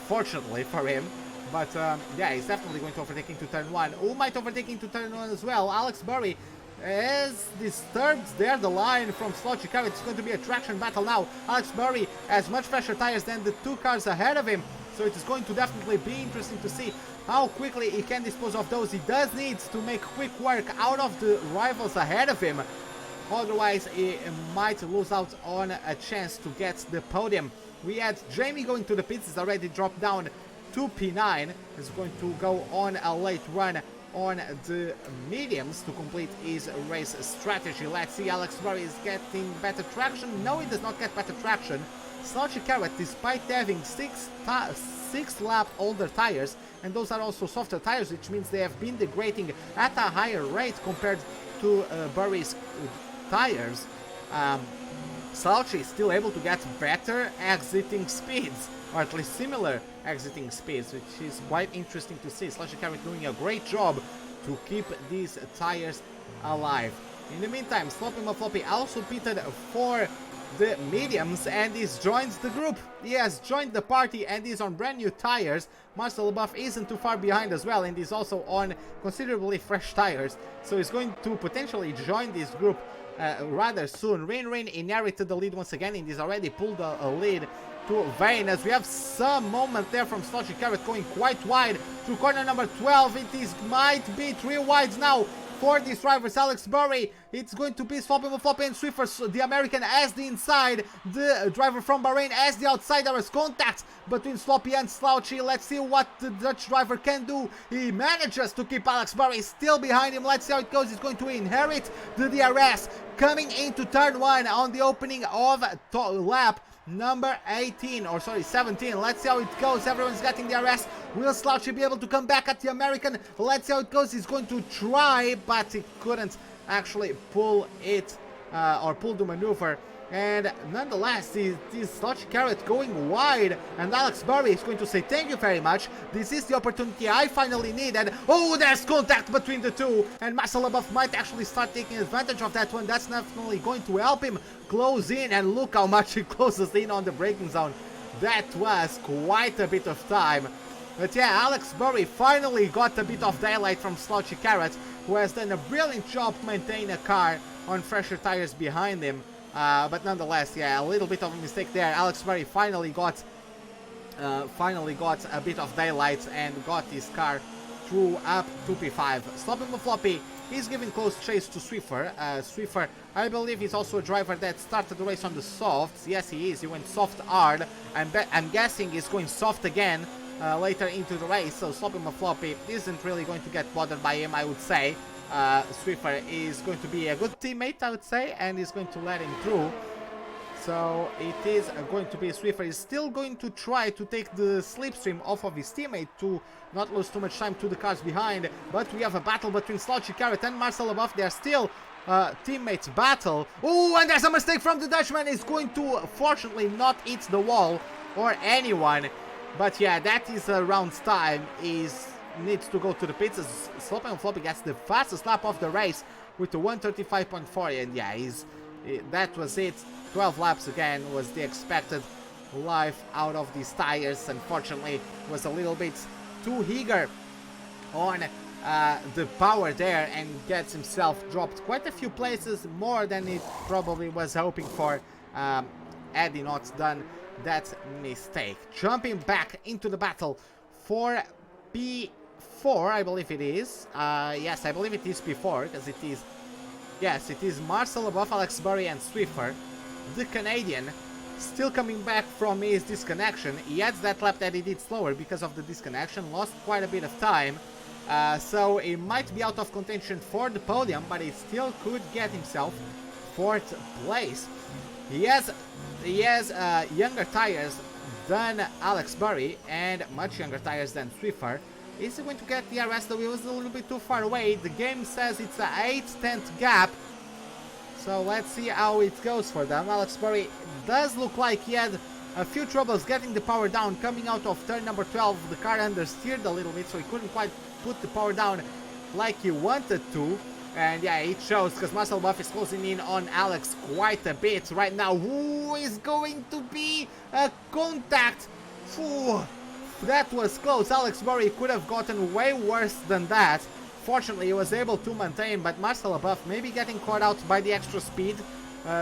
fortunately for him. But yeah, he's definitely going to overtake into turn 1. Who might overtake into turn 1 as well? Alex Burry has disturbed there the line from Slouchy Carrot. It's going to be a traction battle now. Alex Burry has much fresher tires than the 2 cars ahead of him, so it is going to definitely be interesting to see how quickly he can dispose of those. He does need to make quick work out of the rivals ahead of him. Otherwise, he might lose out on a chance to get the podium. We had Jamie going to the pits. He's already dropped down to P9. He's going to go on a late run on the mediums to complete his race strategy. Let's see, Alex Murray is getting better traction. No, he does not get better traction. Slouchy Carrot, despite having 6 lap older tires, and those are also softer tires, which means they have been degrading at a higher rate compared to Burry's tires, Slouchy is still able to get better exiting speeds, or at least similar exiting speeds, which is quite interesting to see. Slouchy Carrot doing a great job to keep these tires alive. In the meantime, Sloppy Mafloppy also pitted for the mediums and he's joined the group. He has joined the party and is on brand new tires. Marcel LeBuff isn't too far behind as well, and he's also on considerably fresh tires, so he's going to potentially join this group rather soon. Rin inherited the lead once again, and he's already pulled a lead to Vane, as we have some moment there from Slouchy Carrot going quite wide through corner number 12. It might be 3 wides now for these drivers. Alex Burry, it's going to be Sloppy Mafloppy and Swiffer, the American as the inside, the driver from Bahrain as the outside. There is contact between Sloppy and Slouchy. Let's see what the Dutch driver can do. He manages to keep Alex Burry still behind him. Let's see how it goes. He's going to inherit the DRS coming into turn 1 on the opening of lap number 17. Let's see how it goes. Everyone's getting DRS. Will Slouchy be able to come back at the American? Let's see how it goes. He's going to try, but he couldn't actually pull it or pull the maneuver. And nonetheless, this Slouchy Carrot going wide, and Alex Burry is going to say thank you very much. This is the opportunity I finally needed. Oh, there's contact between the two, and Marcel LeBuff might actually start taking advantage of that one. That's definitely going to help him close in, and look how much he closes in on the braking zone. That was quite a bit of time. But yeah, Alex Burry finally got a bit of daylight from Slouchy Carrot, who has done a brilliant job to maintain a car on fresher tires behind him. But nonetheless, yeah, a little bit of a mistake there. Alex Burry finally got a bit of daylight and got his car through up to P5. Sloppy Mafloppy is giving close chase to Swiffer. Swiffer, I believe, is also a driver that started the race on the softs. Yes, he is. He went soft hard. I'm guessing he's going soft again later into the race. So Sloppy Mafloppy isn't really going to get bothered by him, I would say. Swiffer is going to be a good teammate, I would say, and is going to let him through. So it is going to be Swiffer is still going to try to take the slipstream off of his teammate to not lose too much time to the cars behind. But we have a battle between Slouchy Carrot and Marcel LeBuff. They are still teammates battle. Oh, and there's a mistake from the Dutchman. He's going to, fortunately, not hit the wall or anyone. But yeah, that is a round's time. He's needs to go to the pits. Sloppy and Floppy gets the fastest lap of the race with the 135.4, and yeah, that was it. 12 laps again was the expected life out of these tires. Unfortunately, was a little bit too eager on the power there and gets himself dropped quite a few places, more than it probably was hoping for, had he not done that mistake. Jumping back into the battle for P4, I believe it is. Yes, I believe it is P4, because it is, yes, it is Marcel above Alex Burry and Swiffer. The Canadian still coming back from his disconnection. He adds that lap that he did slower because of the disconnection, lost quite a bit of time. So he might be out of contention for the podium, but he still could get himself 4th place. He has younger tires than Alex Burry and much younger tires than Swiffer. Is he going to get the DRS, though? He was a little bit too far away. The game says it's an 8/10 gap. So let's see how it goes for them. Alex Burry does look like he had a few troubles getting the power down coming out of turn number 12. The car understeered a little bit, so he couldn't quite put the power down like he wanted to. And yeah, it shows, because Marcel Buff is closing in on Alex quite a bit right now. Who is going to be a contact? Ooh, that was close. Alex Burry could have gotten way worse than that. Fortunately, he was able to maintain, but Marcel Buff maybe getting caught out by the extra speed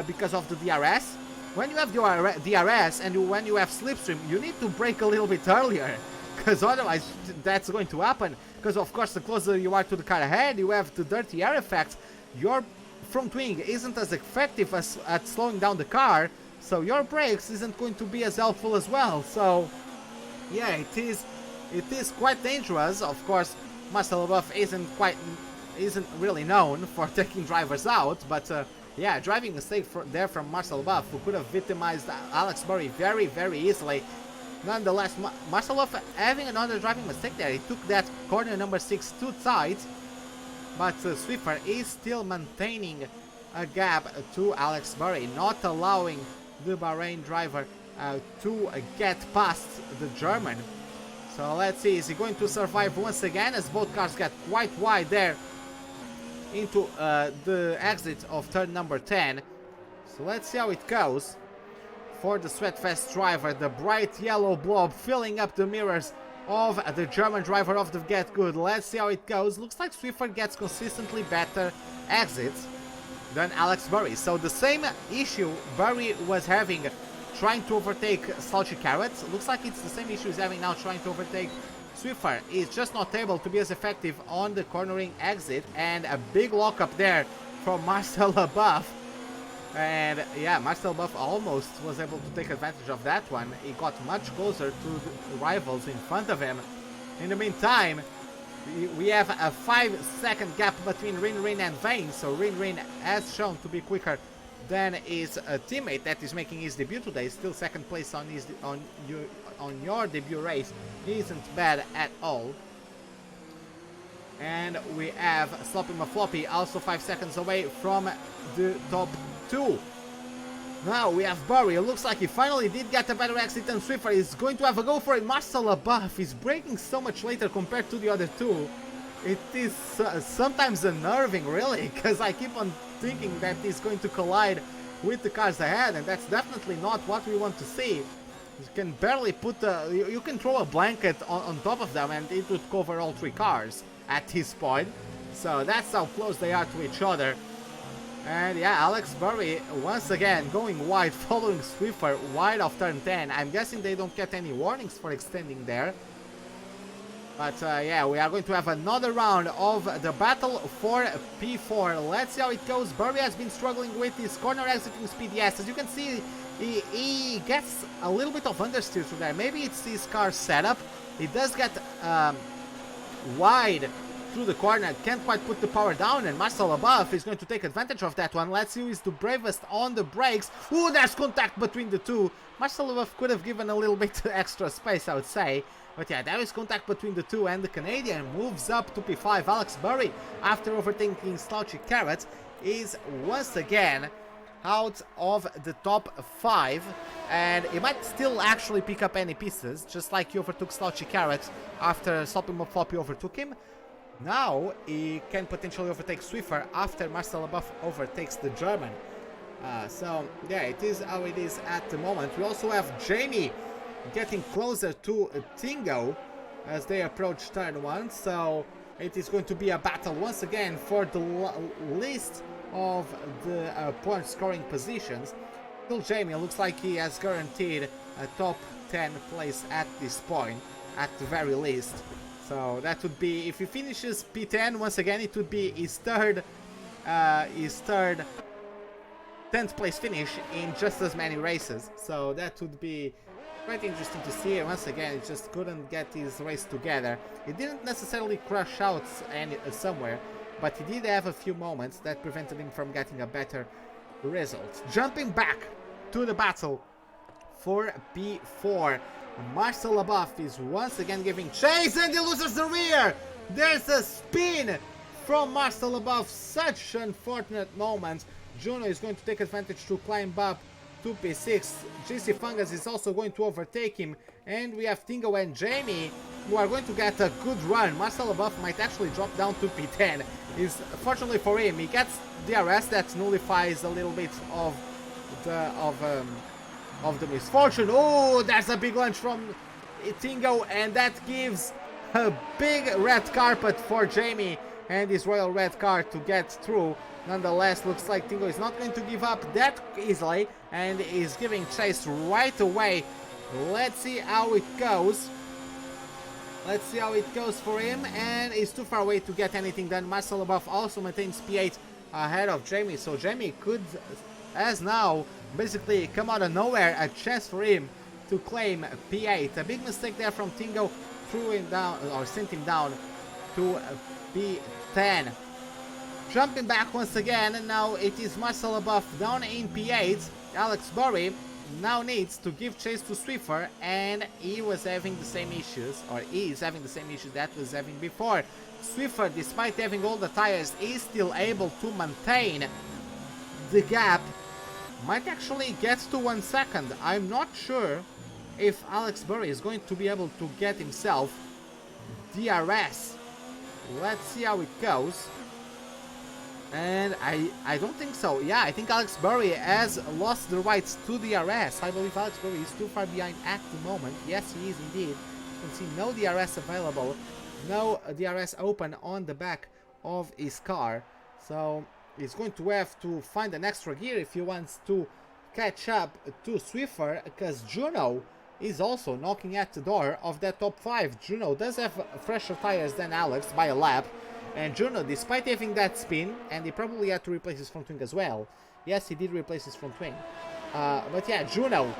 because of the DRS. When you have DRS and when you have slipstream, you need to brake a little bit earlier, because otherwise that's going to happen. Because of course, the closer you are to the car ahead, you have the dirty air effect. Your front wing isn't as effective as at slowing down the car, so your brakes isn't going to be as helpful as well. So yeah, it is quite dangerous. Of course, Marcel Buff isn't really known for taking drivers out, but yeah, driving mistake there from Marcel Buff, who could have victimized Alex Burry very, very easily. Nonetheless, Marcel Buff having another driving mistake there. He took that corner number 6 too tight, but Swiffer is still maintaining a gap to Alex Burry, not allowing the Bahrain driver to get past the German. So let's see, is he going to survive once again, as both cars get quite wide there into the exit of turn number 10. So let's see how it goes for the Sweatfest driver. The bright yellow blob filling up the mirrors of the German driver of the Get Good. Let's see how it goes. Looks like Swiffer gets consistently better exits than Alex Burry. So the same issue Burry was having trying to overtake Slouchy Carrots, looks like it's the same issue he's having now trying to overtake Swiffer. Is just not able to be as effective on the cornering exit, and a big lockup there from Marcel Buff. And yeah, Marcel Buff almost was able to take advantage of that one. He got much closer to the rivals in front of him. In the meantime, we have a 5-second gap between Rin and Vane, so Rin has shown to be quicker than his teammate that is making his debut today. Still second place on your debut race isn't bad at all. And we have Sloppy Mafloppy also 5 seconds away from the top 2. Now we have Burry. It looks like he finally did get a better exit than Swiffer. He's going to have a go for it. Marcel Buff is braking so much later compared to the other two. It is sometimes unnerving, really, because I keep on thinking that he's going to collide with the cars ahead, and that's definitely not what we want to see. You can barely put you can throw a blanket on top of them and it would cover all 3 cars at this point. So that's how close they are to each other. And yeah, Alex Burry once again going wide, following Swiffer wide of turn 10. I'm guessing they don't get any warnings for extending there. But yeah, we are going to have another round of the battle for P4. Let's see how it goes. Burry has been struggling with his corner exiting speed. Yes, as you can see, he gets a little bit of understeer through there. Maybe it's his car setup. He does get wide through the corner, can't quite put the power down, and Marcel Buff is going to take advantage of that one. Let's see who is the bravest on the brakes. Ooh, there's contact between the two. Marcel Buff could have given a little bit extra space, I would say. But yeah, there is contact between the two, and the Canadian moves up to P5. Alex Burry, after overtaking Slouchy Carrots, is once again out of the top 5, and he might still actually pick up any pieces, just like he overtook Slouchy Carrot after Sloppy McFloppy overtook him. Now he can potentially overtake Swiffer after Marcel LaBeouf overtakes the German. So yeah, it is how it is at the moment. We also have Jamie getting closer to Tingo as they approach turn 1, so it is going to be a battle once again for the list of the point scoring positions. Still, Jamie looks like he has guaranteed a top 10 place at this point, at the very least. So that would be, if he finishes P10 once again, it would be his third 10th place finish in just as many races. So that would be quite interesting to see. Once again, he just couldn't get his race together. He didn't necessarily crash out somewhere, but he did have a few moments that prevented him from getting a better result. Jumping back to the battle for P4, Marcel LaBeouf is once again giving chase, and he loses the rear. There's a spin from Marcel LaBeouf, such unfortunate moment. Juno is going to take advantage to climb up to P6. GC Fungus is also going to overtake him, and we have Tingo and Jamie who are going to get a good run. Marcel LaBeouf might actually drop down to P10. Fortunately for him, he gets DRS that nullifies a little bit of the misfortune. Oh, there's a big lunge from Tingo, and that gives a big red carpet for Jamie and his royal red car to get through. Nonetheless, looks like Tingo is not going to give up that easily and is giving chase right away. Let's see how it goes. Let's see how it goes for him, and he's too far away to get anything done. Marcel LaBeouf also maintains P8 ahead of Jamie, so Jamie could, as now, basically come out of nowhere, a chance for him to claim P8. A big mistake there from Tingo, threw him down, or sent him down to P10. Jumping back once again, and now it is Marcel LaBeouf down in P8. Alex Burry now needs to give chase to Swiffer, and he was having the same issues, or he is having the same issues that was having before. Swiffer, despite having all the tires, is still able to maintain the gap. Might actually get to 1 second. I'm not sure if Alex Burry is going to be able to get himself DRS. Let's see how it goes. And I don't think so. Yeah, I think Alex Burry has lost the rights to DRS. I believe Alex Burry is too far behind at the moment. Yes, he is indeed. You can see no DRS available. No DRS open on the back of his car. So he's going to have to find an extra gear if he wants to catch up to Swiffer, because Juno is also knocking at the door of that top 5. Juno does have fresher tires than Alex by a lap. And Juno, despite having that spin, and he probably had to replace his front wing as well. Yes, he did replace his front wing. But yeah, Juno,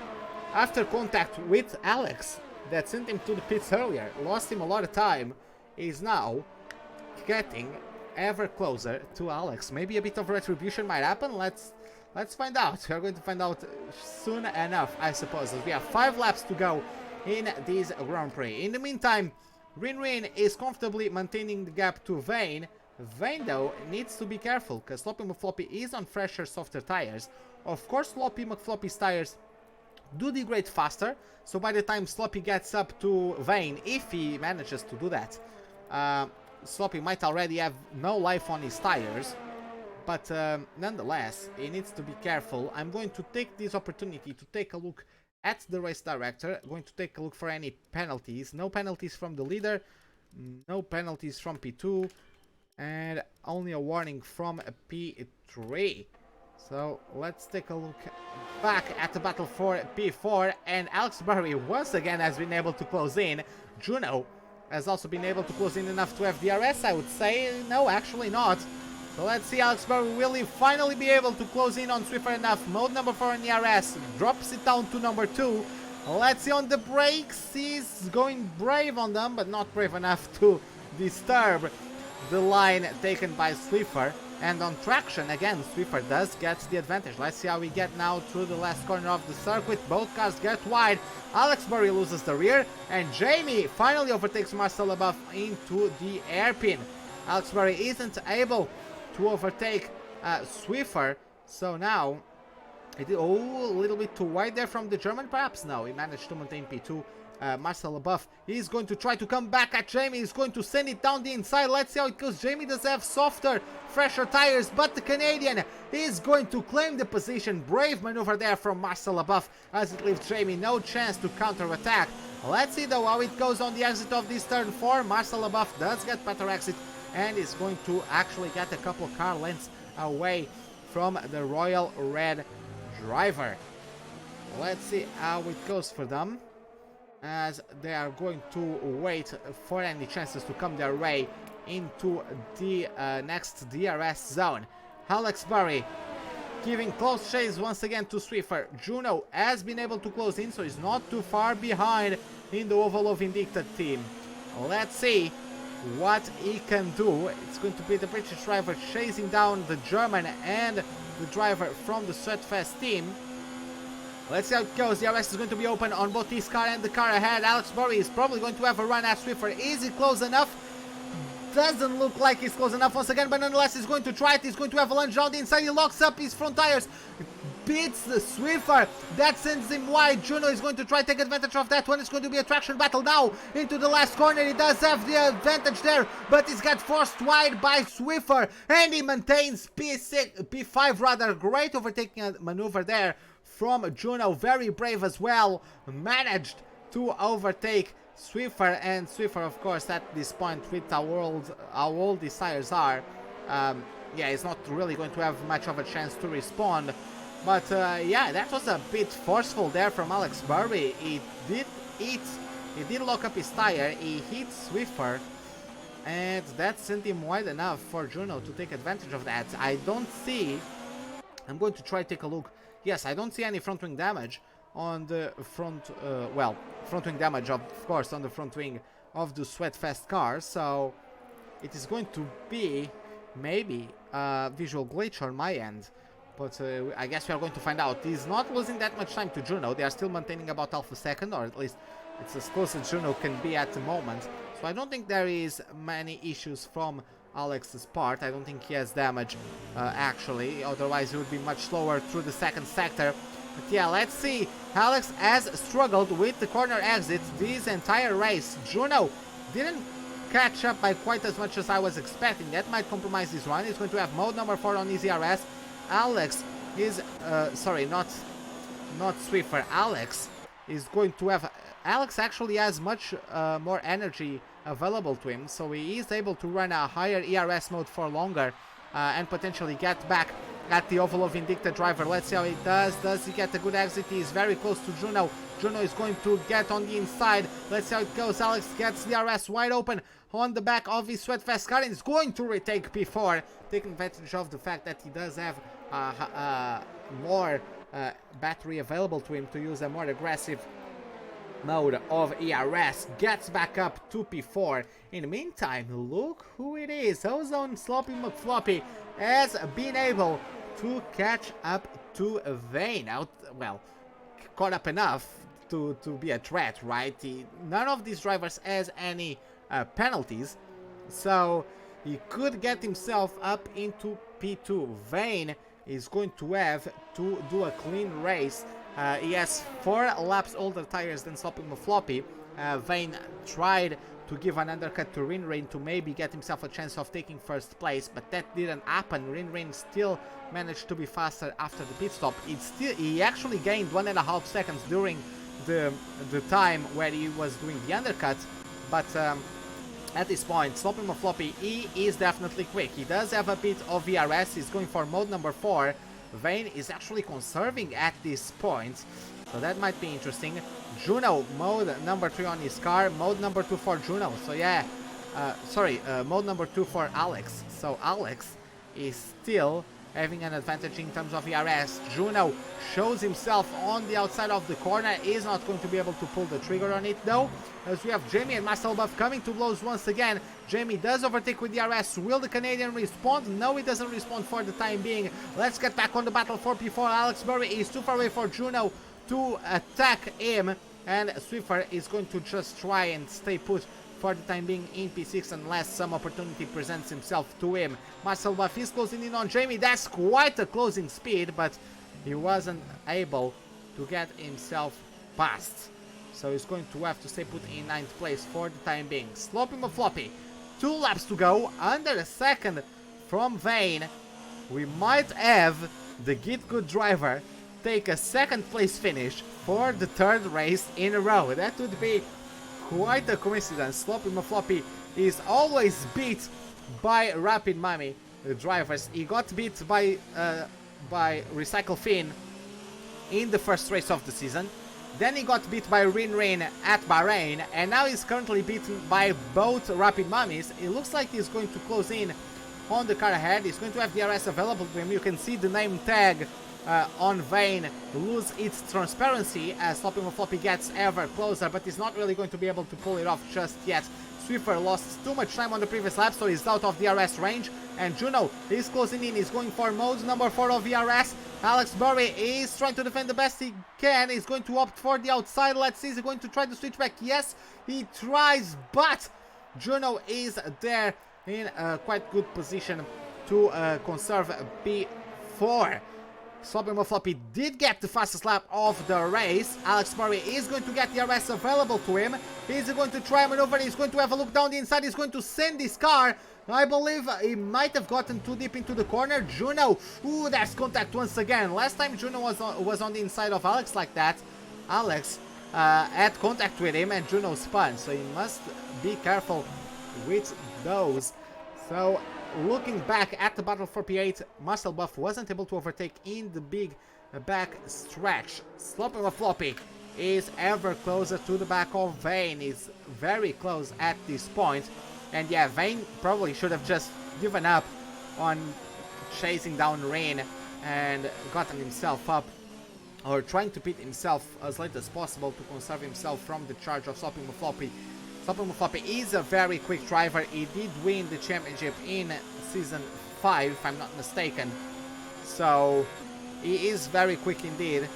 after contact with Alex, that sent him to the pits earlier, lost him a lot of time, is now getting ever closer to Alex. Maybe a bit of retribution might happen. Let's find out. We're going to find out soon enough, I suppose. We have 5 laps to go in this Grand Prix. In the meantime, Rin is comfortably maintaining the gap to Vane. Vane, though, needs to be careful, because Sloppy McFloppy is on fresher, softer tires. Of course, Sloppy McFloppy's tires do degrade faster, so by the time Sloppy gets up to Vane, if he manages to do that, Sloppy might already have no life on his tires. But nonetheless, he needs to be careful. I'm going to take this opportunity to take a look at the race director. Going to take a look for any penalties. No penalties from the leader, no penalties from P2, and only a warning from P3. So let's take a look back at the battle for P4, and Alex Burry once again has been able to close in. Juno has also been able to close in enough to have DRS, I would say. No, actually not. So let's see, Alex Burry, will he finally be able to close in on Swiffer enough? Mode number 4 in DRS, drops it down to number 2. Let's see on the brakes, he's going brave on them, but not brave enough to disturb the line taken by Swiffer. And on traction, again, Swiffer does get the advantage. Let's see how we get now through the last corner of the circuit. Both cars get wide. Alex Burry loses the rear, and Jamie finally overtakes Marcel LaBeouf into the hairpin. Alex Burry isn't able to overtake Swiffer. So now, a little bit too wide there from the German, perhaps? No, he managed to maintain P2. Marcel above, he's going to try to come back at Jamie, he's going to send it down the inside. Let's see how it goes. Jamie does have softer, fresher tires, but the Canadian is going to claim the position. Brave maneuver there from Marcel above, as it leaves Jamie no chance to counter-attack. Let's see though how it goes on the exit of this turn 4. Marcel above does get better exit and is going to actually get a couple car lengths away from the Royal Red driver. Let's see how it goes for them, as they are going to wait for any chances to come their way into the next DRS zone. Alex Burry giving close chase once again to Swiffer. Juno has been able to close in, so he's not too far behind in the Oval of Vindicta team. Let's see what he can do. It's going to be the British driver chasing down the German and the driver from the Sweatfest team. Let's see how it goes. The DRS is going to be open on both his car and the car ahead. Alex Burry is probably going to have a run at Swiffer. Is he close enough? Doesn't look like he's close enough once again, but nonetheless he's going to try it. He's going to have a lunge down the inside. He locks up his front tires. Beats the Swiffer. That sends him wide. Juno is going to try to take advantage of that one. It's going to be a traction battle now into the last corner. He does have the advantage there, but he's got forced wide by Swiffer, and he maintains P5 rather. Great overtaking maneuver there from Juno. Very brave as well. Managed to overtake Swiffer, and Swiffer, of course, at this point, with how old these tires are, yeah, he's not really going to have much of a chance to respond. But yeah, that was a bit forceful there from Alex Burry. He did lock up his tire, he hit Swiffer, and that sent him wide enough for Juno to take advantage of that. I don't see, I'm going to try to take a look. Yes, I don't see any front wing damage on the front, well, front wing damage of course on the front wing of the Sweatfest car, so it is going to be maybe a visual glitch on my end, but I guess we are going to find out. He's not losing that much time to Juno. They are still maintaining about half a second, or at least it's as close as Juno can be at the moment, so I don't think there is many issues from Alex's part. I don't think he has damage actually, otherwise he would be much slower through the second sector. But yeah, let's see. Alex has struggled with the corner exits this entire race. Juno didn't catch up by quite as much as I was expecting. That might compromise his run. He's going to have mode number 4 on his ERS. Alex is, sorry, not Swiffer. Alex is going to have, Alex actually has much more energy available to him, so he is able to run a higher ERS mode for longer and potentially get back at the Oval of Vindicta driver. Let's see how he does. Does he get a good exit? He is very close to Juno. Juno is going to get on the inside. Let's see how it goes. Alex gets the RS wide open on the back of his Sweatfest car and is going to retake P4, taking advantage of the fact that he does have more battery available to him to use a more aggressive mode of ERS. Gets back up to P4. In the meantime, look who it is. Ozone Sloppy McFloppy has been able to catch up to Vane. Well, caught up enough to be a threat, right? None of these drivers has any penalties, so he could get himself up into P2. Vane is going to have to do a clean race. He has 4 laps older tires than Sloppy McFloppy. Vane tried to give an undercut to Rinrin to maybe get himself a chance of taking first place, but that didn't happen. Rinrin still managed to be faster after the pit stop. He actually gained 1.5 seconds during the time where he was doing the undercut, but at this point, Sloppy McFloppy, he is definitely quick. He does have a bit of VRS. He's going for mode number 4. Vane is actually conserving at this point, so that might be interesting. Juno, mode number 3 on his car, mode number 2 for Juno, so yeah, mode number 2 for Alex, so Alex is still having an advantage in terms of ERS. Juno shows himself on the outside of the corner, is not going to be able to pull the trigger on it though, as we have Jamie and Marcel Buff coming to blows once again. Jamie does overtake with DRS. Will the Canadian respond? No, he doesn't respond for the time being. Let's get back on the battle for P4. Alex Burry is too far away for Juno to attack him, and Swiffer is going to just try and stay put for the time being in P6 unless some opportunity presents himself to him. Marcel Buff is closing in on Jamie. That's quite a closing speed, but he wasn't able to get himself past. So he's going to have to stay put in 9th place for the time being. Sloppy Floppy. 2 laps to go. Under a second from Vane. We might have the Git Good driver take a 2nd place finish for the 3rd race in a row. That would be quite a coincidence. Sloppy Floppy is always beat by Rapid Mummy drivers. He got beat by Recycle Finn in the first race of the season. Then he got beat by Rin at Bahrain, and now he's currently beaten by both Rapid Mummies. It looks like he's going to close in on the car ahead. He's going to have DRS available to him. You can see the name tag on Vane lose its transparency as Sloppy Floppy gets ever closer, but he's not really going to be able to pull it off just yet. Swiffer lost too much time on the previous lap, so he's out of DRS range, and Juno is closing in. He's going for mode number 4 of DRS. Alex Burry is trying to defend the best he can. He's going to opt for the outside. Let's see, is he going to try to switch back? Yes, he tries, but Juno is there in a quite good position to conserve P4. Sloppy Floppy did get the fastest lap of the race. Alex Murray is going to get the DRS available to him. He's going to try a maneuver. He's going to have a look down the inside. He's going to send this car. I believe he might have gotten too deep into the corner. Juno, ooh, there's contact once again. Last time Juno was on the inside of Alex like that. Alex had contact with him and Juno spun. So he must be careful with those. So looking back at the battle for P8, Marcel Buff wasn't able to overtake in the big back stretch. Sloppy Floppy is ever closer to the back of Vane. He's very close at this point. And yeah, Vane probably should have just given up on chasing down Rain and gotten himself up, or trying to pit himself as late as possible to conserve himself from the charge of Sloppy Floppy. Sloppy Floppy is a very quick driver. He did win the championship in Season 5, if I'm not mistaken. So, he is very quick indeed.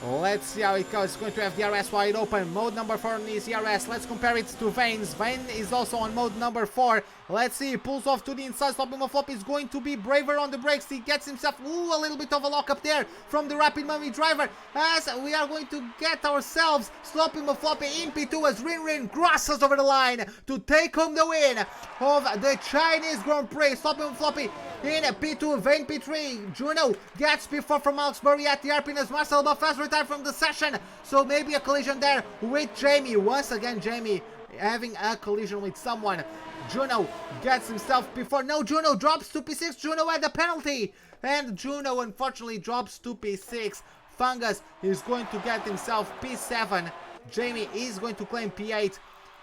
Let's see how it goes. It's going to have DRS wide open. Mode number 4 on his DRS. Let's compare it to Vane's. Vane is also on mode number 4. Let's see. He pulls off to the inside. Sloppy Floppy is going to be braver on the brakes. He gets himself a little bit of a lock up there from the Rapid Mummy driver. As we are going to get ourselves Sloppy Floppy in P2 as Rin crosses over the line to take home the win of the Chinese Grand Prix. Sloppy Floppy in P2, Vane P3. Juno gets P4 from Alex Burry at the airpin as Marcel Buff has retired from the session. So maybe a collision there with Jamie. Once again, Jamie having a collision with someone. Juno gets himself P4. No, Juno drops to P6. Juno had a penalty. And Juno unfortunately drops to P6. Fungus is going to get himself P7. Jamie is going to claim P8.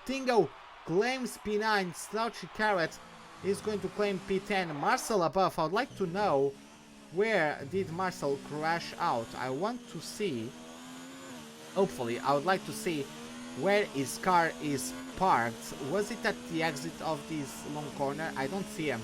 Tingo claims P9. Slouchy Carrot is going to claim P10. Marcel above. I would like to know, where did Marcel crash out? I want to see. Hopefully, I would like to see where his car is parked. Was it at the exit of this long corner? I don't see him.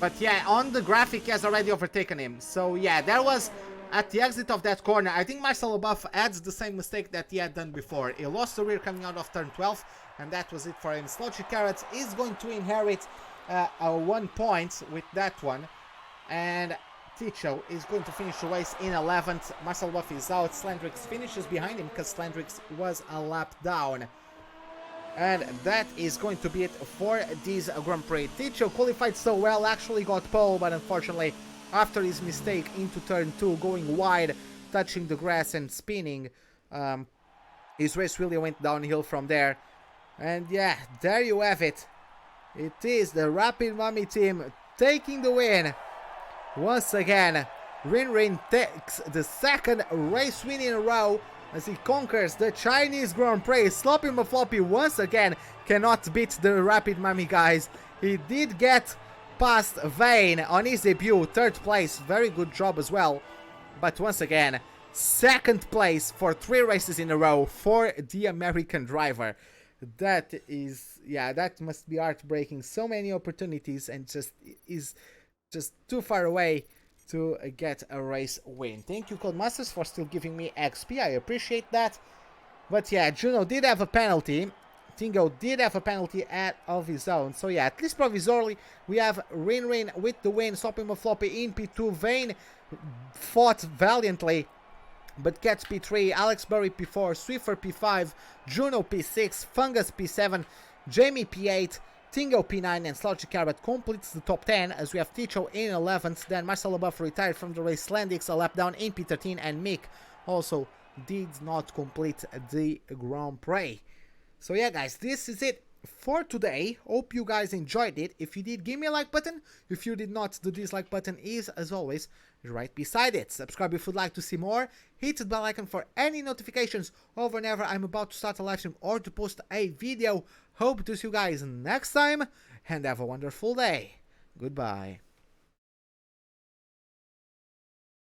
But yeah, on the graphic he has already overtaken him. So yeah, there was at the exit of that corner. I think Marcel above adds the same mistake that he had done before. He lost the rear coming out of turn 12, and that was it for him. Slouchy Carrots is going to inherit a 1 point with that one. And Ticho is going to finish the race in 11th. Marcel Buff is out. Slandrix finishes behind him because Slandrix was a lap down. And that is going to be it for this Grand Prix. Ticho qualified so well, actually got pole, but unfortunately, after his mistake into turn 2, going wide, touching the grass and spinning, his race really went downhill from there. And yeah, there you have it. It is the Rapid Mummy team taking the win. Once again, Rin takes the 2nd race win in a row as he conquers the Chinese Grand Prix. Sloppy Floppy once again cannot beat the Rapid Mummy guys. He did get past Vane on his debut, 3rd place, very good job as well. But once again, 2nd place for 3 races in a row for the American driver. That is, yeah, that must be heartbreaking. So many opportunities and just too far away to get a race win. Thank you, Codemasters, for still giving me XP. I appreciate that. But yeah, Juno did have a penalty. Tingo did have a penalty of his own. So yeah, at least provisorily, we have Rin with the win, stopping Mafloppy in P2. Vane fought valiantly, but gets P3, Alex Burry P4, Swiffer P5, Juno P6, Fungus P7, Jamie P8, Tingo P9, and Slouchy Carrot completes the top 10, as we have Ticho in 11th, then Marcelo Buff retired from the race, Landix a lap down in P13, and Mick also did not complete the Grand Prix. So yeah guys, this is it for today. Hope you guys enjoyed it. If you did, give me a like button. If you did not, the dislike button is, as always, right beside it. Subscribe if you'd like to see more. Hit the bell icon for any notifications of whenever I'm about to start a live stream or to post a video. Hope to see you guys next time, and have a wonderful day. Goodbye.